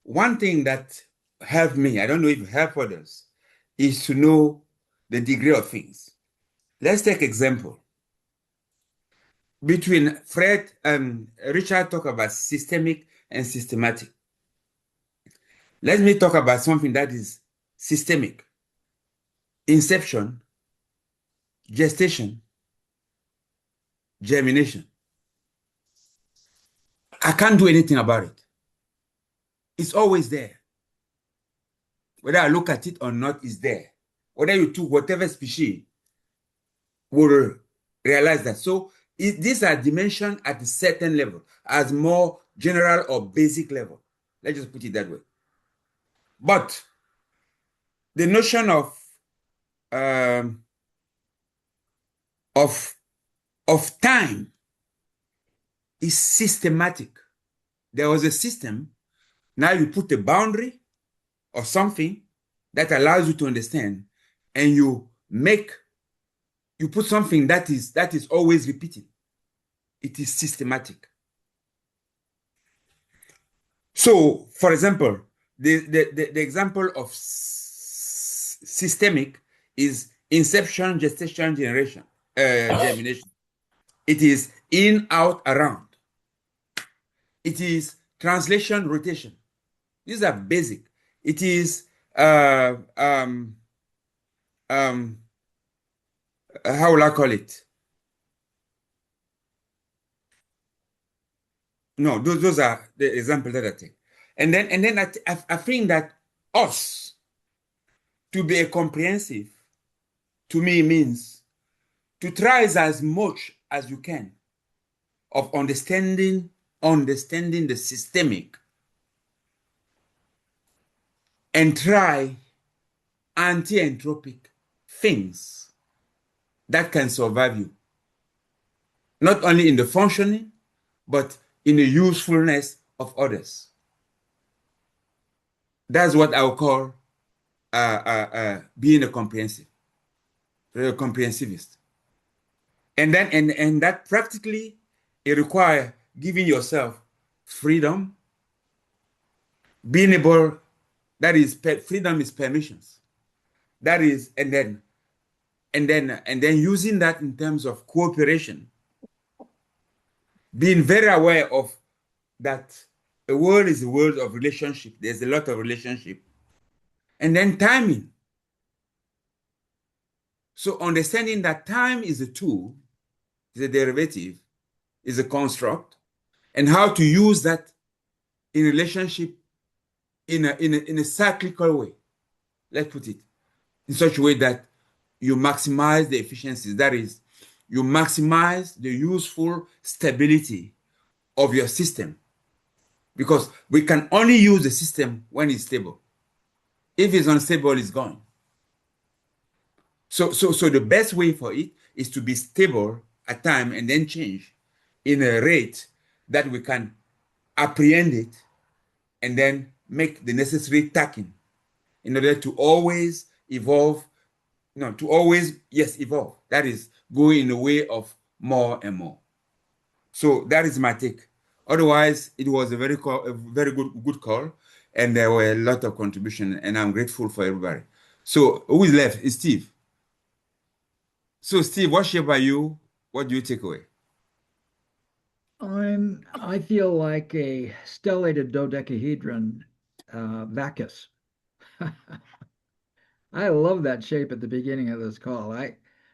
one thing that helped me, I don't know if it helped others, is to know the degree of things. Let's take example. Between Fred and Richard talk about systemic and systematic. Let me talk about something that is systemic. Inception, gestation, germination. I can't do anything about it. It's always there. Whether I look at it or not, it's there. Whether you took whatever species will realize that. So these are dimensions at a certain level, as more general or basic level. Let's just put it that way. But the notion um, of of time is systematic. There was a system. Now you put a boundary or something that allows you to understand, and you put something that is always repeated. It is systematic. So, for example, the example of systemic is inception, gestation, generation, germination. It is in, out, around. It is translation, rotation. These are basic. It is um, how will I call it? No, those are the examples that I take. And then I think that us to be a comprehensive to me means to try as much as you can of understanding the systemic and try anti-entropic things that can survive you, not only in the functioning, but in the usefulness of others. That's what I would call being a comprehensivist. And that practically it requires giving yourself freedom, being able, that is freedom is permissions. That is, and then using that in terms of cooperation, being very aware of that the world is a world of relationship. There's a lot of relationship. And then timing. So understanding that time is a tool, is a derivative, is a construct, and how to use that in relationship in a cyclical way. Let's put it in such a way that you maximize the efficiencies. That is, you maximize the useful stability of your system, because we can only use the system when it's stable. If it's unstable, it's gone. So the best way for it is to be stable at time and then change in a rate that we can apprehend it and then make the necessary tacking in order to always evolve, to always, yes, evolve. That is, go in the way of more and more. So that is my take. Otherwise, it was a very good call, and there were a lot of contribution, and I'm grateful for everybody. So who is left? Is Steve. So Steve, what shape are you? What do you take away? I feel like a stellated dodecahedron vacus. I love that shape at the beginning of this call.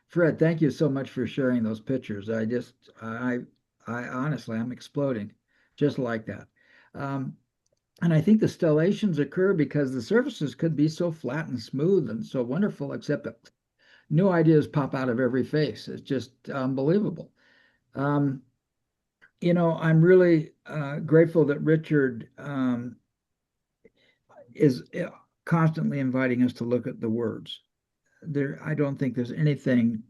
Fred, thank you so much for sharing those pictures. I honestly, I'm exploding just like that. Um, and I think the stellations occur because the surfaces could be so flat and smooth and so wonderful, except that new ideas pop out of every face. It's just unbelievable. Um, I'm really grateful that Richard is constantly inviting us to look at the words. I don't think there's anything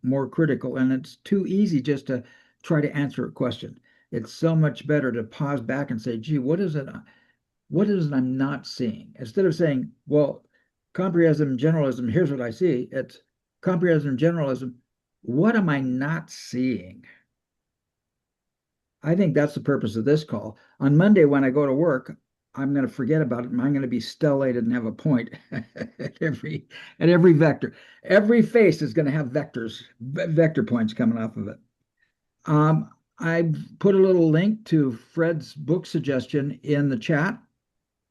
more critical, and it's too easy just to try to answer a question. It's so much better to pause back and say, gee, what is it? What is it I'm not seeing? Instead of saying, well, comprehensive generalism, here's what I see. It's comprehensive generalism. What am I not seeing? I think that's the purpose of this call. On Monday, when I go to work, I'm going to forget about it, and I'm going to be stellated and have a point at every vector. Every face is going to have vector points coming off of it. I put a little link to Fred's book suggestion in the chat,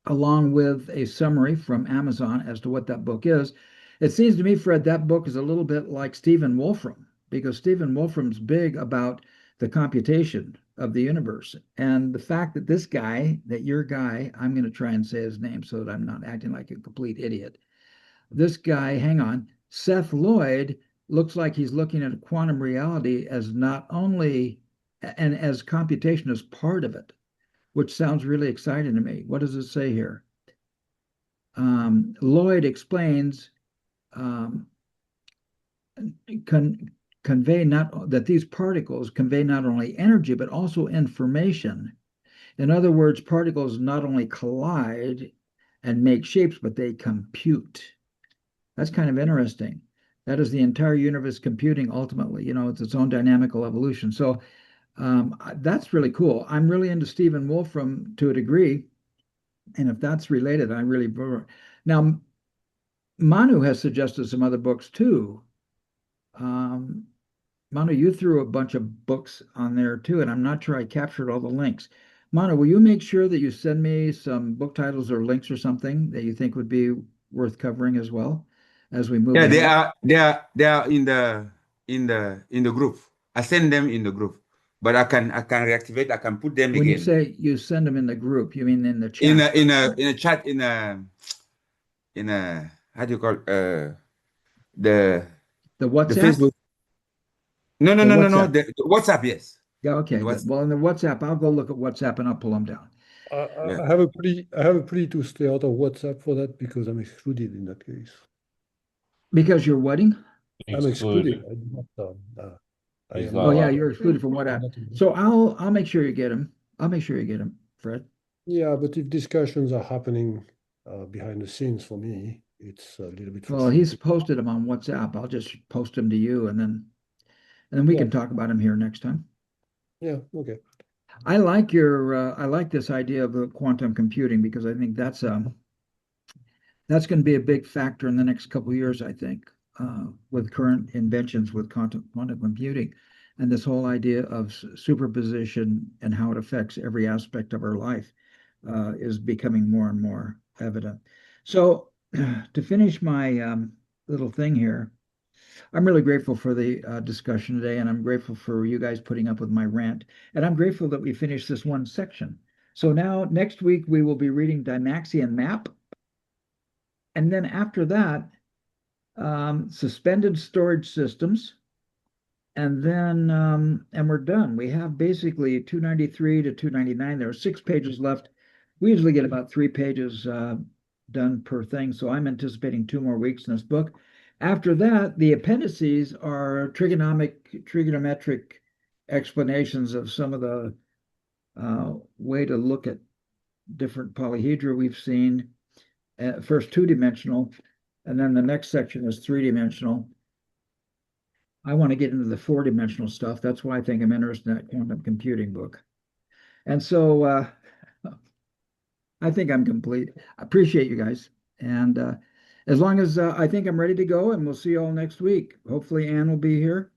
along with a summary from Amazon as to what that book is. It seems to me, Fred, that book is a little bit like Stephen Wolfram, because Stephen Wolfram's big about the computation of the universe. And the fact that this guy, that your guy, I'm going to try and say his name so that I'm not acting like a complete idiot. This guy, hang on, Seth Lloyd looks like he's looking at quantum reality as not only, and as computation as part of it, which sounds really exciting to me. What does it say here? Lloyd explains um, convey not that these particles convey not only energy but also information. In other words, particles not only collide and make shapes, but they compute. That's kind of interesting. That is the entire universe computing ultimately. It's its own dynamical evolution. So that's really cool. I'm really into Stephen Wolfram to a degree. And if that's related, I really. Now, Manu has suggested some other books too. Um, Manu, you threw a bunch of books on there too, and I'm not sure I captured all the links. Manu, will you make sure that you send me some book titles or links or something that you think would be worth covering as well as we move Yeah, ahead? they are in the group. I send them in the group, but I can reactivate. I can put them When you again say you send them in the group, you mean in the in chat? a chat in a how do you call the The the WhatsApp? Facebook? No, no, The no, no, no. WhatsApp. The WhatsApp, yes. Yeah, In okay, good. WhatsApp, Well, in the WhatsApp, I'll go look at WhatsApp and I'll pull them down. I yeah. I have a plea to stay out of WhatsApp for that because I'm excluded in that case. Because you're wedding? I'm excluded. Excluded. I do not. I He's am not Oh not. yeah, allowed you're to. excluded from I'm WhatsApp. not in. So I'll make sure you get them. I'll make sure you get them, Fred. Yeah, but if discussions are happening behind the scenes for me, it's a little bit Well, he's frustrating. posted them on WhatsApp. I'll just post them to you, and then we Yeah, can talk about them here next time. yeah, okay. I like this idea of quantum computing because I think that's going to be a big factor in the next couple of years, I think, with current inventions with quantum computing and this whole idea of superposition and how it affects every aspect of our life is becoming more and more evident. So, to finish my little thing here, I'm really grateful for the discussion today, and I'm grateful for you guys putting up with my rant. And I'm grateful that we finished this one section. So now, next week, we will be reading Dymaxion Map. And then after that, suspended storage systems, and we're done. We have basically 293 to 299. There are 6 pages left. We usually get about 3 pages done per thing, so I'm anticipating 2 more weeks in this book. After that, the appendices are trigonometric explanations of some of the way to look at different polyhedra we've seen. First two-dimensional, and then the next section is three-dimensional. I want to get into the four-dimensional stuff. That's why I think I'm interested in that quantum computing book. And so I think I'm complete. I appreciate you guys. And as long as I think I'm ready to go, and we'll see you all next week. Hopefully, Ann will be here.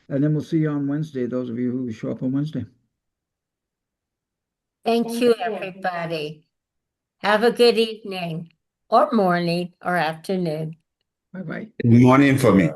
And then we'll see you on Wednesday, those of you who show up on Wednesday. Thank you, everybody. Have a good evening or morning or afternoon. Bye bye. Good morning for me.